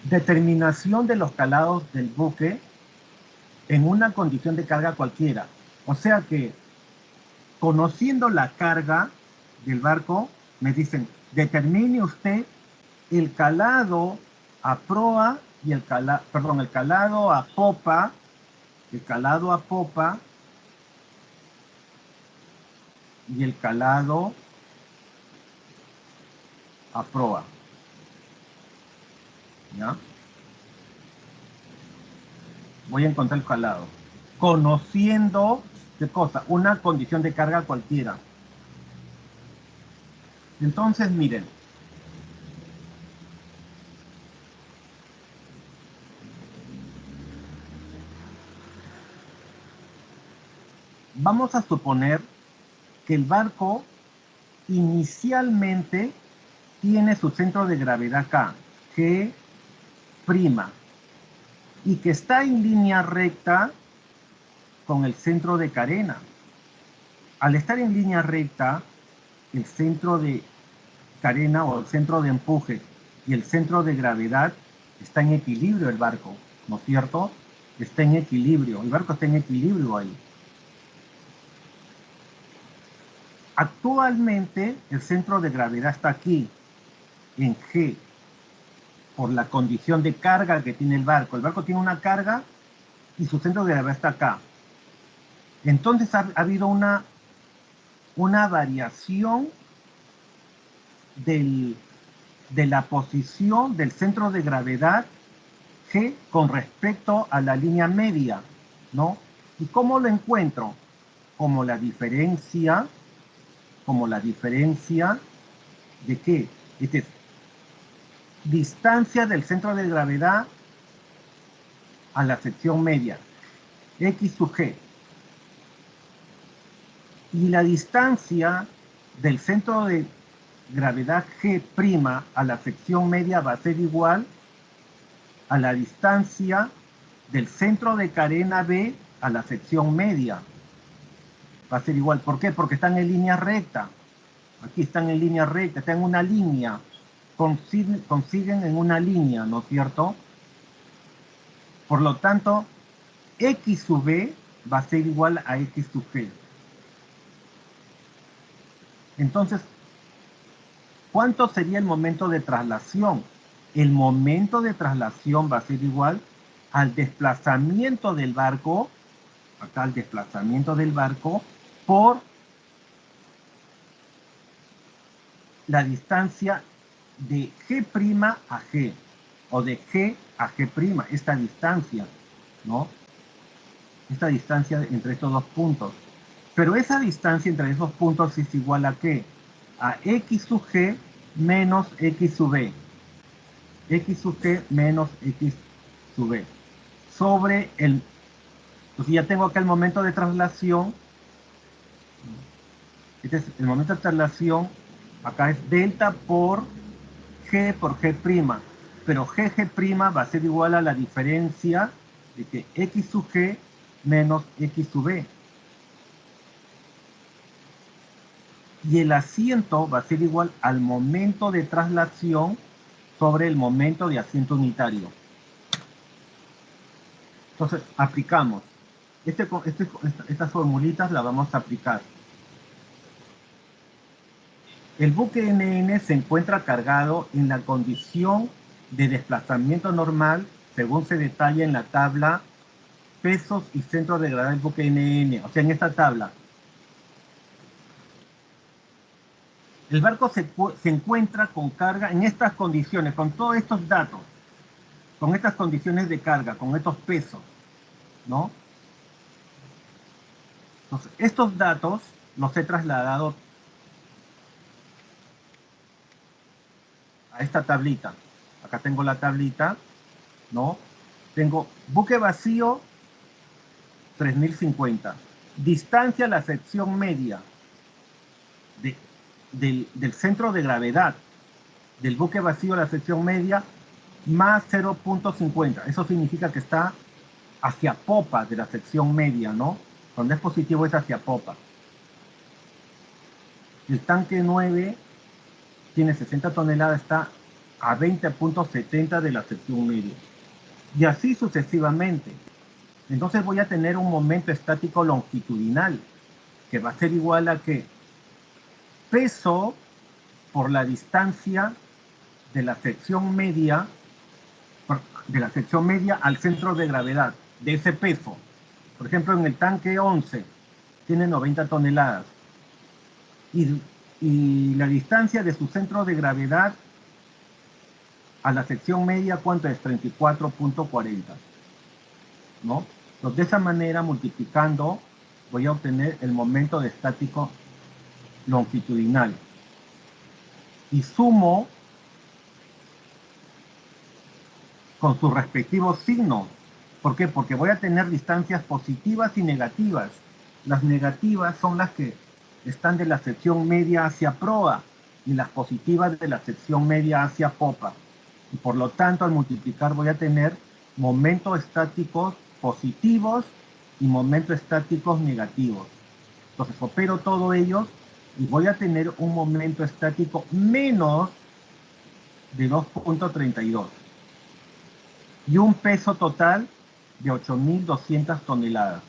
A: Determinación de los calados del buque en una condición de carga cualquiera. O sea que, conociendo la carga del barco, me dicen, determine usted el calado a proa y el calado a popa, y el calado a proa. ¿Ya? Voy a encontrar el calado. Conociendo, ¿qué cosa? Una condición de carga cualquiera. Entonces, miren. Vamos a suponer que el barco inicialmente tiene su centro de gravedad K, G', y que está en línea recta con el centro de carena. Al estar en línea recta, el centro de carena o el centro de empuje y el centro de gravedad está en equilibrio el barco, ¿no es cierto? Está en equilibrio, el barco está en equilibrio ahí. Actualmente el centro de gravedad está aquí, en G, por la condición de carga que tiene el barco. El barco tiene una carga y su centro de gravedad está acá. Entonces ha habido una variación de la posición del centro de gravedad G con respecto a la línea media, ¿no? ¿Y cómo lo encuentro? Como la diferencia de qué? Este es distancia del centro de gravedad a la sección media, X sub G. Y la distancia del centro de gravedad G' a la sección media va a ser igual a la distancia del centro de carena B a la sección media. Va a ser igual. ¿Por qué? Porque están en línea recta. Aquí están en línea recta, están en una línea. Consiguen en una línea, ¿no es cierto? Por lo tanto, X sub B va a ser igual a X sub G. Entonces, ¿cuánto sería el momento de traslación? El momento de traslación va a ser igual al desplazamiento del barco, acá el desplazamiento del barco, por la distancia de G' a G, o de G a G', esta distancia, ¿no? Esta distancia entre estos dos puntos. Pero esa distancia entre esos puntos es igual a ¿qué? A X sub G menos X sub B. X sub G menos X sub B. Sobre el... Entonces ya tengo acá el momento de traslación. Este es el momento de traslación. Acá es delta por G'. Pero G' va a ser igual a la diferencia de que X sub G menos X sub B. Y el asiento va a ser igual al momento de traslación sobre el momento de asiento unitario. Entonces, aplicamos. Estas formulitas las vamos a aplicar. El buque NN se encuentra cargado en la condición de desplazamiento normal, según se detalla en la tabla pesos y centro de gravedad del buque NN. O sea, en esta tabla. El barco se encuentra con carga en estas condiciones, con todos estos datos, con estas condiciones de carga, con estos pesos, ¿no? Entonces, estos datos los he trasladado a esta tablita. Acá tengo la tablita, ¿no? Tengo buque vacío, 3050. Distancia a la sección media del centro de gravedad del buque vacío a la sección media, más 0.50. Eso significa que está hacia popa de la sección media, ¿no? Cuando es positivo es hacia popa. El tanque 9 tiene 60 toneladas, está a 20.70 de la sección media. Y así sucesivamente. Entonces voy a tener un momento estático longitudinal, que va a ser igual a que peso por la distancia de la sección media al centro de gravedad, de ese peso. Por ejemplo, en el tanque 11 tiene 90 toneladas. Y la distancia de su centro de gravedad a la sección media, ¿cuánto es? 34.40, ¿no? Entonces, de esa manera, multiplicando, voy a obtener el momento de estático longitudinal. Y sumo con sus respectivos signos. ¿Por qué? Porque voy a tener distancias positivas y negativas. Las negativas son las que están de la sección media hacia proa y las positivas de la sección media hacia popa. Y por lo tanto, al multiplicar voy a tener momentos estáticos positivos y momentos estáticos negativos. Entonces opero todo ello y voy a tener un momento estático menos de 2.32 y un peso total de 8.200 toneladas.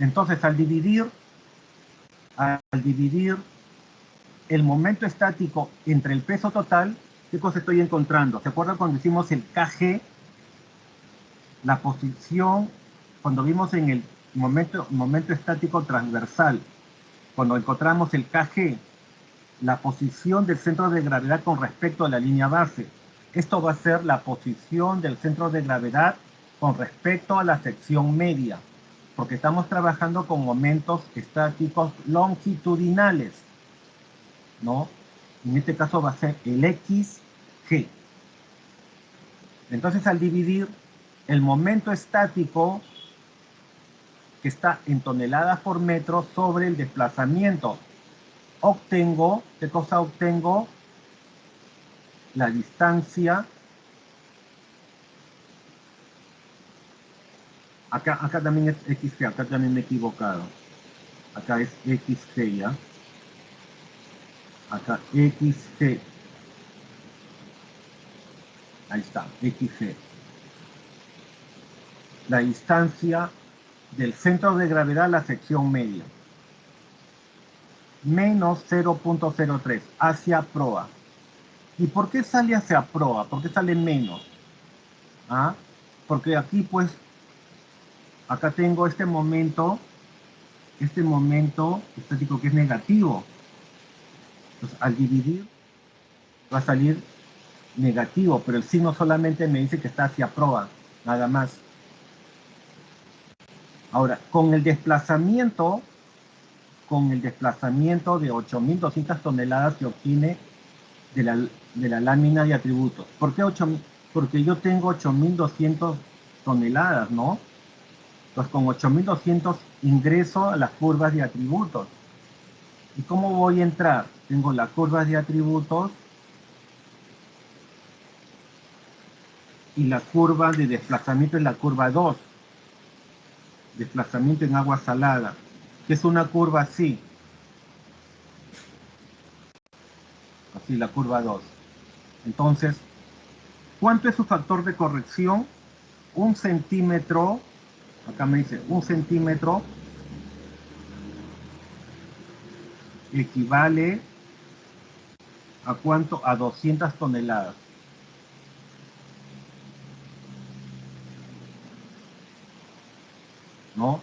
A: Entonces, al dividir el momento estático entre el peso total, ¿qué cosa estoy encontrando? ¿Se acuerdan cuando hicimos el KG? La posición, cuando vimos en el momento estático transversal, cuando encontramos el KG, la posición del centro de gravedad con respecto a la línea base. Esto va a ser la posición del centro de gravedad con respecto a la sección media, porque estamos trabajando con momentos estáticos longitudinales, ¿no? En este caso va a ser el XG. Entonces, al dividir el momento estático que está en toneladas por metro sobre el desplazamiento, obtengo, ¿qué cosa obtengo? La distancia. Acá también es XG, acá también me he equivocado. Acá es XG, ¿ya? Acá XG. Ahí está, XG. La distancia del centro de gravedad a la sección media. Menos 0.03 hacia proa. ¿Y por qué sale hacia proa? ¿Por qué sale menos? ¿Ah? Porque aquí pues, acá tengo este momento estático que es negativo. Entonces, al dividir va a salir negativo, pero el signo solamente me dice que está hacia proa, nada más. Ahora, con el desplazamiento de 8.200 toneladas que obtiene de la lámina de atributos. ¿Por qué 8.000? Porque yo tengo 8.200 toneladas, ¿no? Entonces con 8.200 ingreso a las curvas de atributos. ¿Y cómo voy a entrar? Tengo las curvas de atributos y la curva de desplazamiento es la curva 2. Desplazamiento en agua salada, que es una curva así. Así, la curva 2. Entonces, ¿cuánto es su factor de corrección? 1 centímetro, acá me dice 1 centímetro equivale a cuánto? A 200 toneladas. ¿No?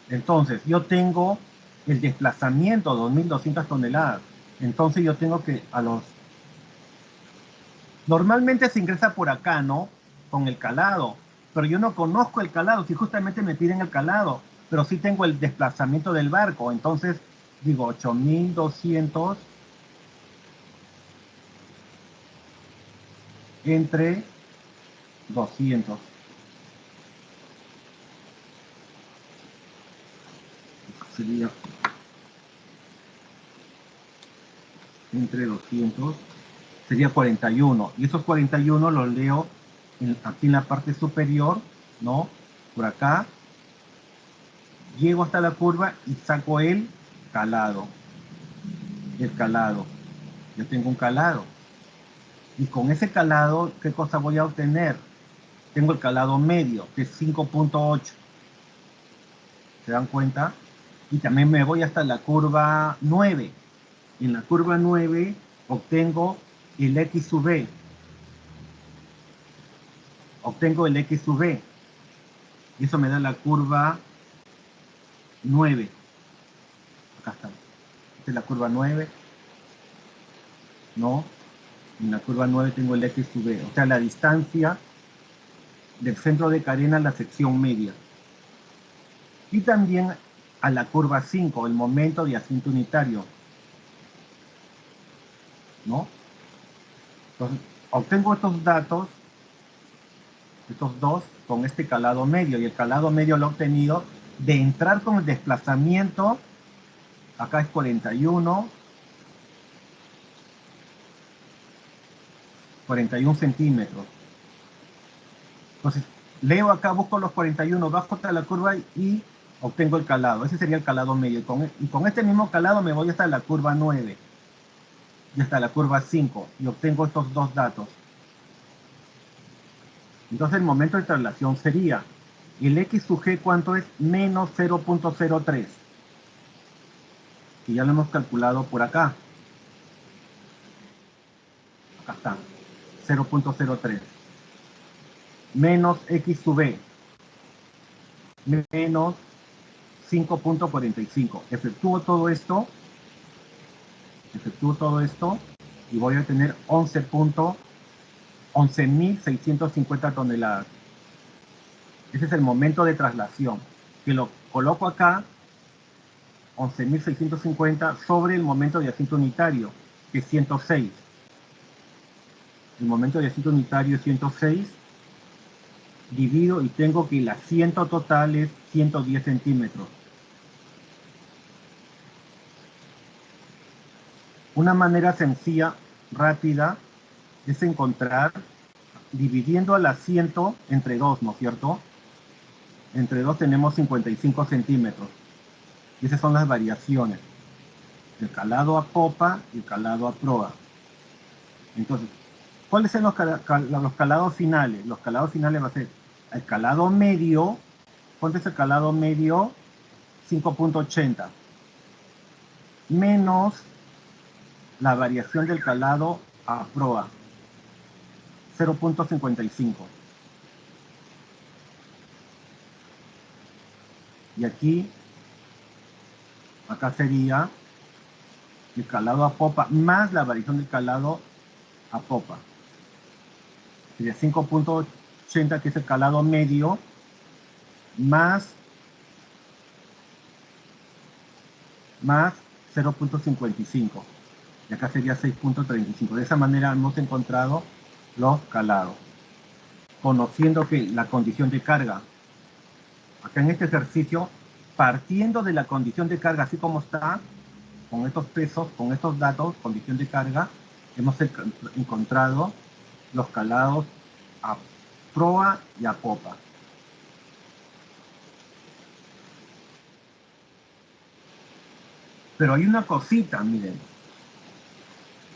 A: Entonces, yo tengo el desplazamiento, 2.200 toneladas. Entonces yo tengo que Normalmente se ingresa por acá, ¿no? Con el calado. Pero yo no conozco el calado, si justamente me piden el calado. Pero sí tengo el desplazamiento del barco. Entonces, digo, 8.200 entre 200. Sería entre 200, sería 41. Y esos 41 los leo aquí en la parte superior, ¿no? Por acá. Llego hasta la curva y saco el calado. El calado. Yo tengo un calado. Y con ese calado, ¿qué cosa voy a obtener? Tengo el calado medio, que es 5.8. ¿Se dan cuenta? Y también me voy hasta la curva 9. En la curva 9 obtengo el X sub B. Obtengo el X sub B. Y eso me da la curva 9. Acá está. Esta es la curva 9. ¿No? En la curva 9 tengo el X sub B. O sea, la distancia del centro de cadena a la sección media. Y también a la curva 5, el momento de asiento unitario. ¿No? Entonces, obtengo estos datos, estos dos, con este calado medio. Y el calado medio lo he obtenido de entrar con el desplazamiento. Acá es 41 centímetros. Entonces, leo acá, busco los 41, bajo hasta la curva y obtengo el calado. Ese sería el calado medio. Y con este mismo calado me voy hasta la curva 9 y hasta la curva 5 y obtengo estos dos datos. Entonces el momento de traslación sería el X sub G, ¿cuánto es? Menos 0.03. Que ya lo hemos calculado por acá. Acá está. 0.03. Menos X sub B. Menos 5.45. Efectúo todo esto y voy a tener 11.650 toneladas. Ese es el momento de traslación, que lo coloco acá, 11.650 sobre el momento de asiento unitario, que es 106. El momento de asiento unitario es 106, divido y tengo que el asiento total es 110 centímetros. Una manera sencilla, rápida, es encontrar, dividiendo al asiento entre 2, ¿no es cierto? Entre 2 tenemos 55 centímetros. Y esas son las variaciones. El calado a popa y el calado a proa. Entonces, ¿cuáles son los calados finales? Los calados finales va a ser el calado medio. ¿Cuánto es el calado medio? 5.80. Menos la variación del calado a proa. 0.55. Y aquí, acá sería el calado a popa más la variación del calado a popa. Sería 5.80, que es el calado medio, más 0.55. Y acá sería 6.35. De esa manera hemos encontrado los calados. Conociendo que la condición de carga, acá en este ejercicio, partiendo de la condición de carga así como está, con estos pesos, con estos datos, condición de carga, hemos encontrado los calados a proa y a popa. Pero hay una cosita, miren.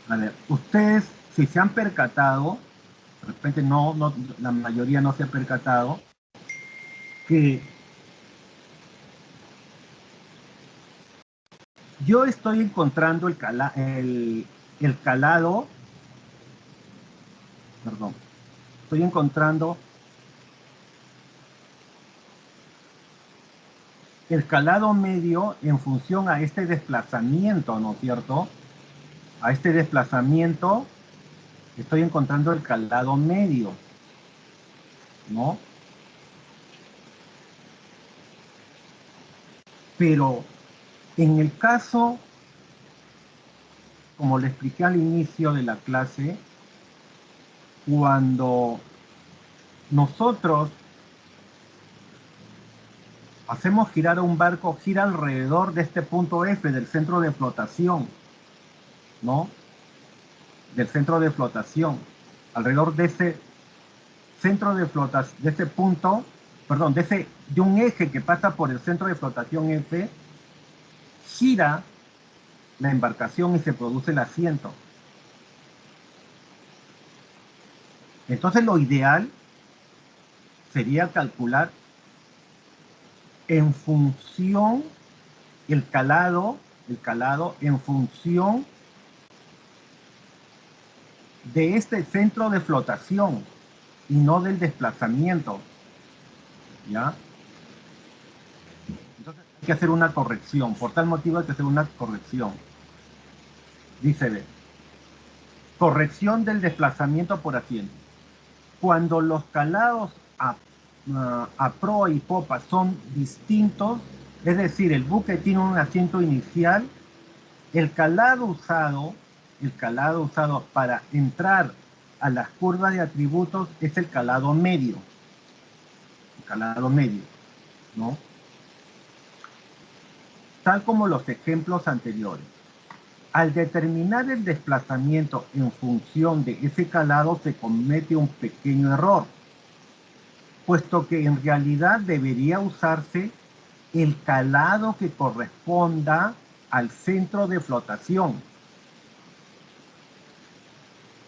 A: A ver, ustedes, si se han percatado, de repente la mayoría no se ha percatado, que yo estoy encontrando el calado, perdón, estoy encontrando el calado medio en función a este desplazamiento, ¿no es cierto? A este desplazamiento estoy encontrando el calado medio, ¿no? Pero en el caso, como le expliqué al inicio de la clase, cuando nosotros hacemos girar a un barco, gira alrededor de este punto F del centro de flotación, ¿no? Del centro de flotación, alrededor de ese centro de flotación, de ese punto, perdón, de un eje que pasa por el centro de flotación F, gira la embarcación y se produce el asiento. Entonces lo ideal sería calcular en función el calado en función de este centro de flotación y no del desplazamiento, ¿ya? Entonces hay que hacer una corrección, por tal motivo hay que hacer una corrección. Dice, ve, corrección del desplazamiento por asiento. Cuando los calados a proa y popa son distintos, es decir, el buque tiene un asiento inicial, el calado usado para entrar a las curvas de atributos es el calado medio, ¿no? Tal como los ejemplos anteriores. Al determinar el desplazamiento en función de ese calado se comete un pequeño error, puesto que en realidad debería usarse el calado que corresponda al centro de flotación.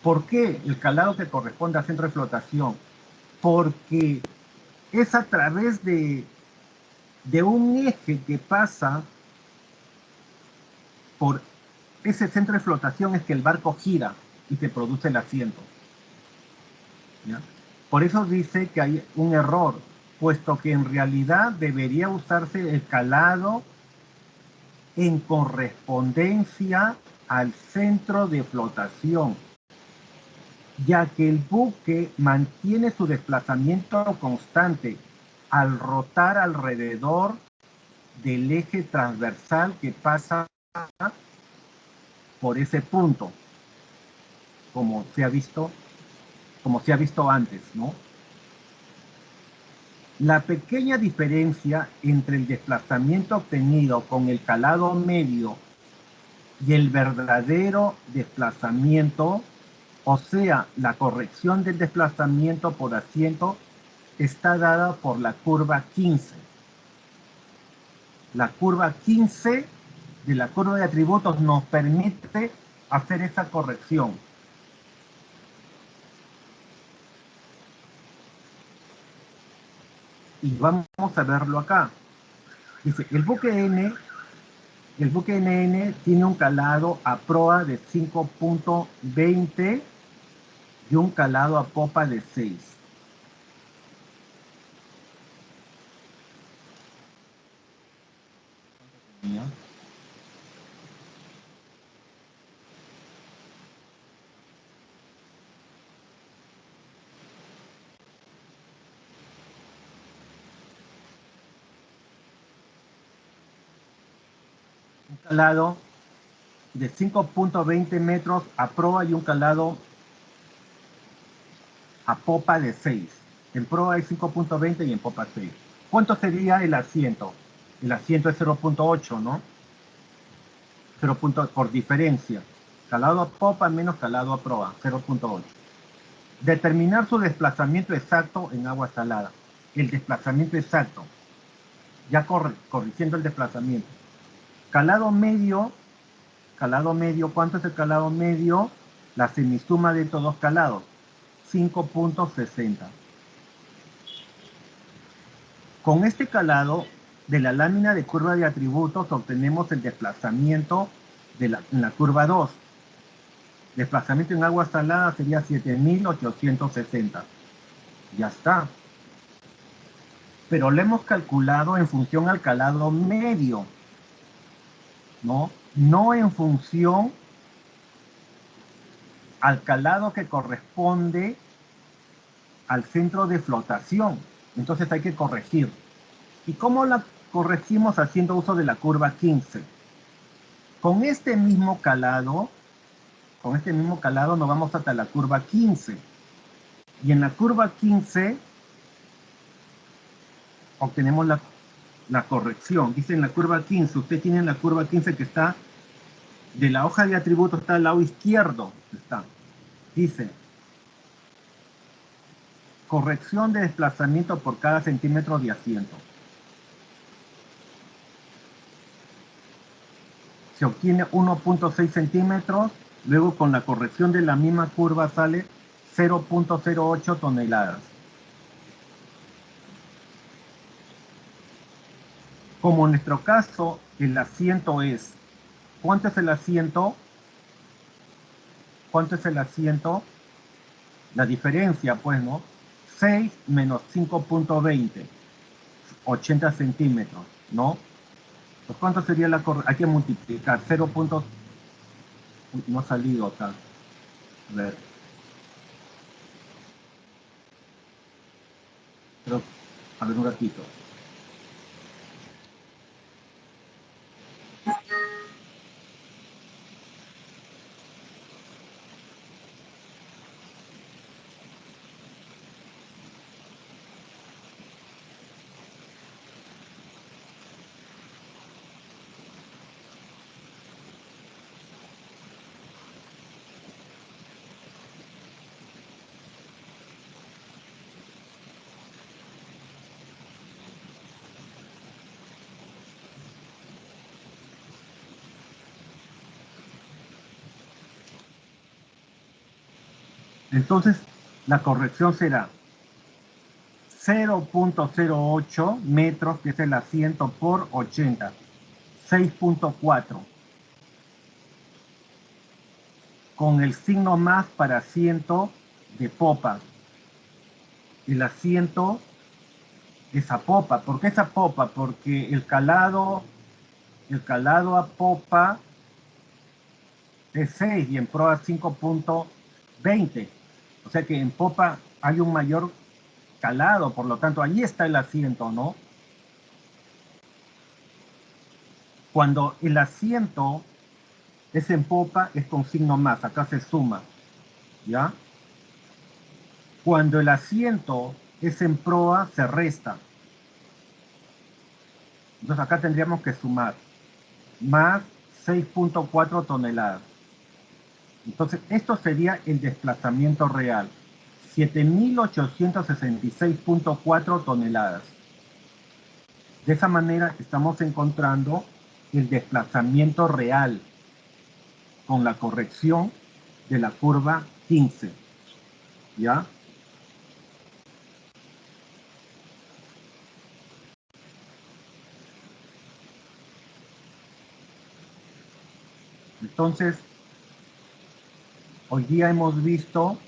A: ¿Por qué el calado que corresponde al centro de flotación? Porque es a través de un eje que pasa por ese centro de flotación es que el barco gira y se produce el asiento, ¿ya? Por eso dice que hay un error, puesto que en realidad debería usarse el calado en correspondencia al centro de flotación, ya que el buque mantiene su desplazamiento constante al rotar alrededor del eje transversal que pasa por ese punto, como se ha visto antes, ¿no? La pequeña diferencia entre el desplazamiento obtenido con el calado medio y el verdadero desplazamiento, o sea, la corrección del desplazamiento por asiento, está dada por la curva 15. La curva 15 de la curva de atributos nos permite hacer esa corrección. Y vamos a verlo acá. Dice, el buque NN tiene un calado a proa de 5.20 y un calado a popa de 6. Un calado de 5.20 metros a proa y un calado a popa de 6. En proa hay 5.20 y en popa 6. ¿Cuánto sería el asiento? El asiento es 0.8, ¿no? 0. Por diferencia. Calado a popa menos calado a proa, 0.8. Determinar su desplazamiento exacto en agua salada. El desplazamiento exacto. Ya corrigiendo el desplazamiento. Calado medio, ¿cuánto es el calado medio? La semisuma de estos dos calados, 5.60. Con este calado de la lámina de curva de atributos obtenemos el desplazamiento en la curva 2. Desplazamiento en agua salada sería 7.860. Ya está. Pero lo hemos calculado en función al calado medio, ¿no? No en función al calado que corresponde al centro de flotación. Entonces hay que corregir. ¿Y cómo la corregimos haciendo uso de la curva 15? Con este mismo calado nos vamos hasta la curva 15. Y en la curva 15 obtenemos la corrección. Dice en la curva 15, usted tiene en la curva 15 que está de la hoja de atributos, está al lado izquierdo. Dice, corrección de desplazamiento por cada centímetro de asiento. Se obtiene 1.6 centímetros, luego con la corrección de la misma curva sale 0.08 toneladas. Como en nuestro caso, el asiento es, ¿cuánto es el asiento? ¿Cuánto es el asiento? La diferencia, pues, ¿no? 6 menos 5.20, 80 centímetros, ¿no? Pues, ¿cuánto sería la corrección? Hay que multiplicar 0. Uy, no ha salido acá. A ver. Pero, a ver un ratito. Entonces, la corrección será 0.08 metros, que es el asiento, por 80. 6.4. Con el signo más para asiento de popa. El asiento es a popa. ¿Por qué es a popa? Porque el calado a popa es 6 y en proa 5.20. O sea que en popa hay un mayor calado, por lo tanto, ahí está el asiento, ¿no? Cuando el asiento es en popa, es con signo más, acá se suma, ¿ya? Cuando el asiento es en proa, se resta. Entonces acá tendríamos que sumar más 6.4 toneladas. Entonces, esto sería el desplazamiento real. 7.866.4 toneladas. De esa manera estamos encontrando el desplazamiento real con la corrección de la curva 15. ¿Ya? Entonces, hoy día hemos visto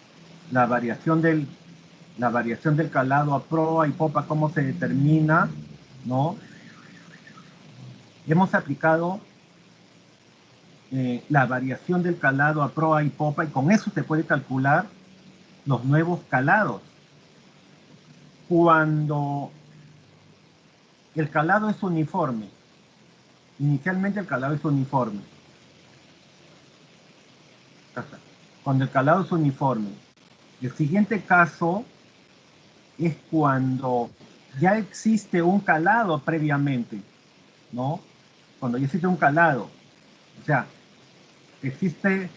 A: la variación del calado a proa y popa, cómo se determina, ¿no? Hemos aplicado la variación del calado a proa y popa, y con eso se puede calcular los nuevos calados. Cuando el calado es uniforme, inicialmente el calado es uniforme. Cuando el calado es uniforme. El siguiente caso es cuando ya existe un calado previamente, ¿no? Cuando ya existe un calado, o sea, existe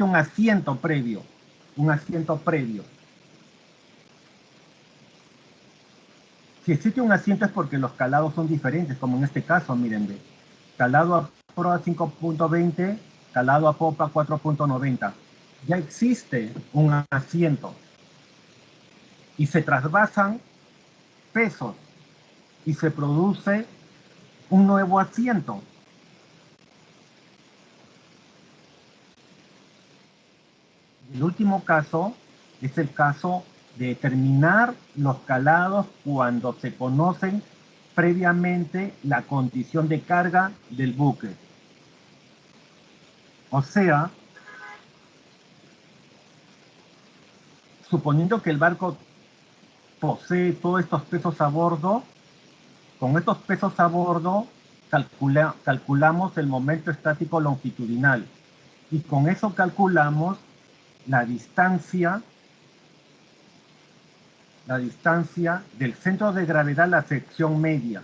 A: un asiento previo, Si existe un asiento es porque los calados son diferentes, como en este caso, miren, ve. Calado a proa 5.20, calado a popa 4.90. Ya existe un asiento y se trasvasan pesos y se produce un nuevo asiento. El último caso es el caso de determinar los calados cuando se conocen previamente la condición de carga del buque. O sea, suponiendo que el barco posee todos estos pesos a bordo, con estos pesos a bordo calculamos el momento estático longitudinal y con eso calculamos la distancia la distancia del centro de gravedad a la sección media.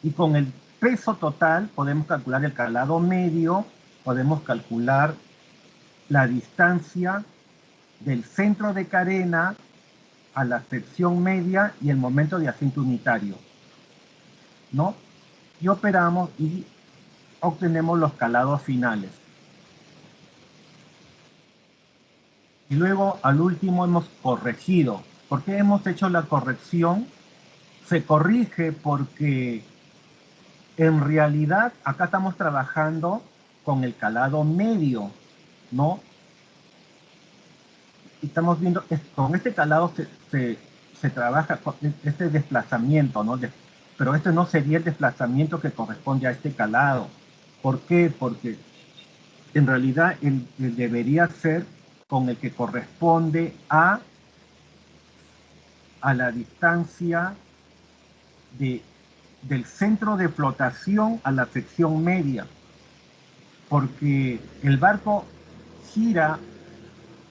A: Y con el peso total podemos calcular el calado medio, podemos calcular la distancia del centro de carena a la sección media y el momento de asiento unitario, ¿no? Y operamos y obtenemos los calados finales. Y luego al último hemos corregido. ¿Por qué hemos hecho la corrección? Se corrige porque en realidad acá estamos trabajando con el calado medio, ¿no? Y estamos viendo que con este calado se trabaja con este desplazamiento, ¿no? Pero este no sería el desplazamiento que corresponde a este calado. ¿Por qué? Porque en realidad el debería ser con el que corresponde a la distancia del centro de flotación a la sección media, porque el barco gira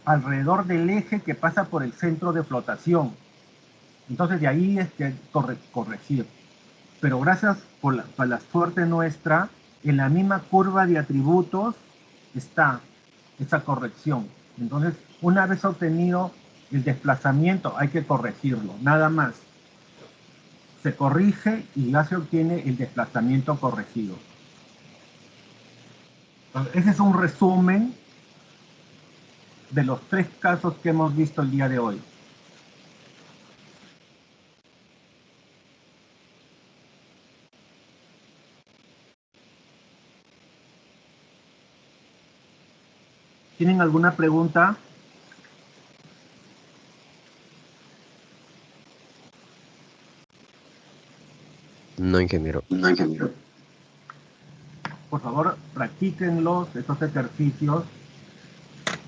A: alrededor del eje que pasa por el centro de flotación. Entonces de ahí es que hay que corregir. Pero gracias por la suerte nuestra, en la misma curva de atributos está esa corrección. Entonces, una vez obtenido el desplazamiento, hay que corregirlo, nada más. Se corrige y ya se obtiene el desplazamiento corregido. Entonces, ese es un resumen de los 3 casos que hemos visto el día de hoy. ¿Tienen alguna pregunta?
B: No, ingeniero.
A: No, ingeniero. Por favor, practíquenlos, estos ejercicios.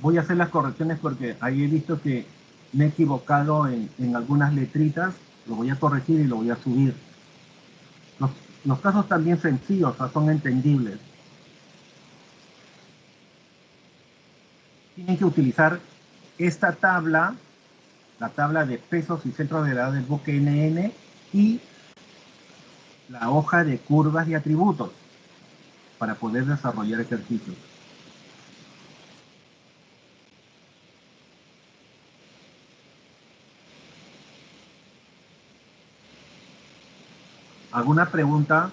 A: Voy a hacer las correcciones porque ahí he visto que me he equivocado en algunas letritas. Lo voy a corregir y lo voy a subir. Los, los casos también sencillos, o sea, son entendibles. Tienen que utilizar esta tabla, la tabla de pesos y centros de gravedad del buque NN y la hoja de curvas y atributos para poder desarrollar ejercicios. ¿Alguna pregunta?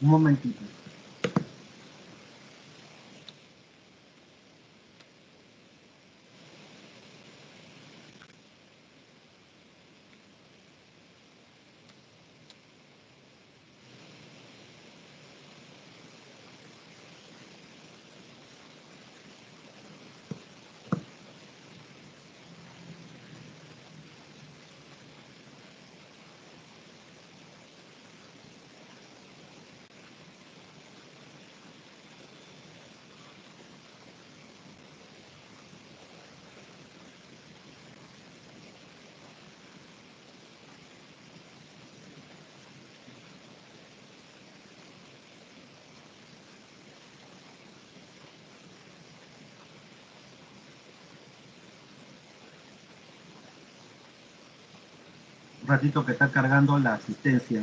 A: Un momentito. Un ratito que está cargando la asistencia.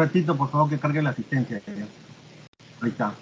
A: ratito, por favor, que cargue la asistencia. Ahí está.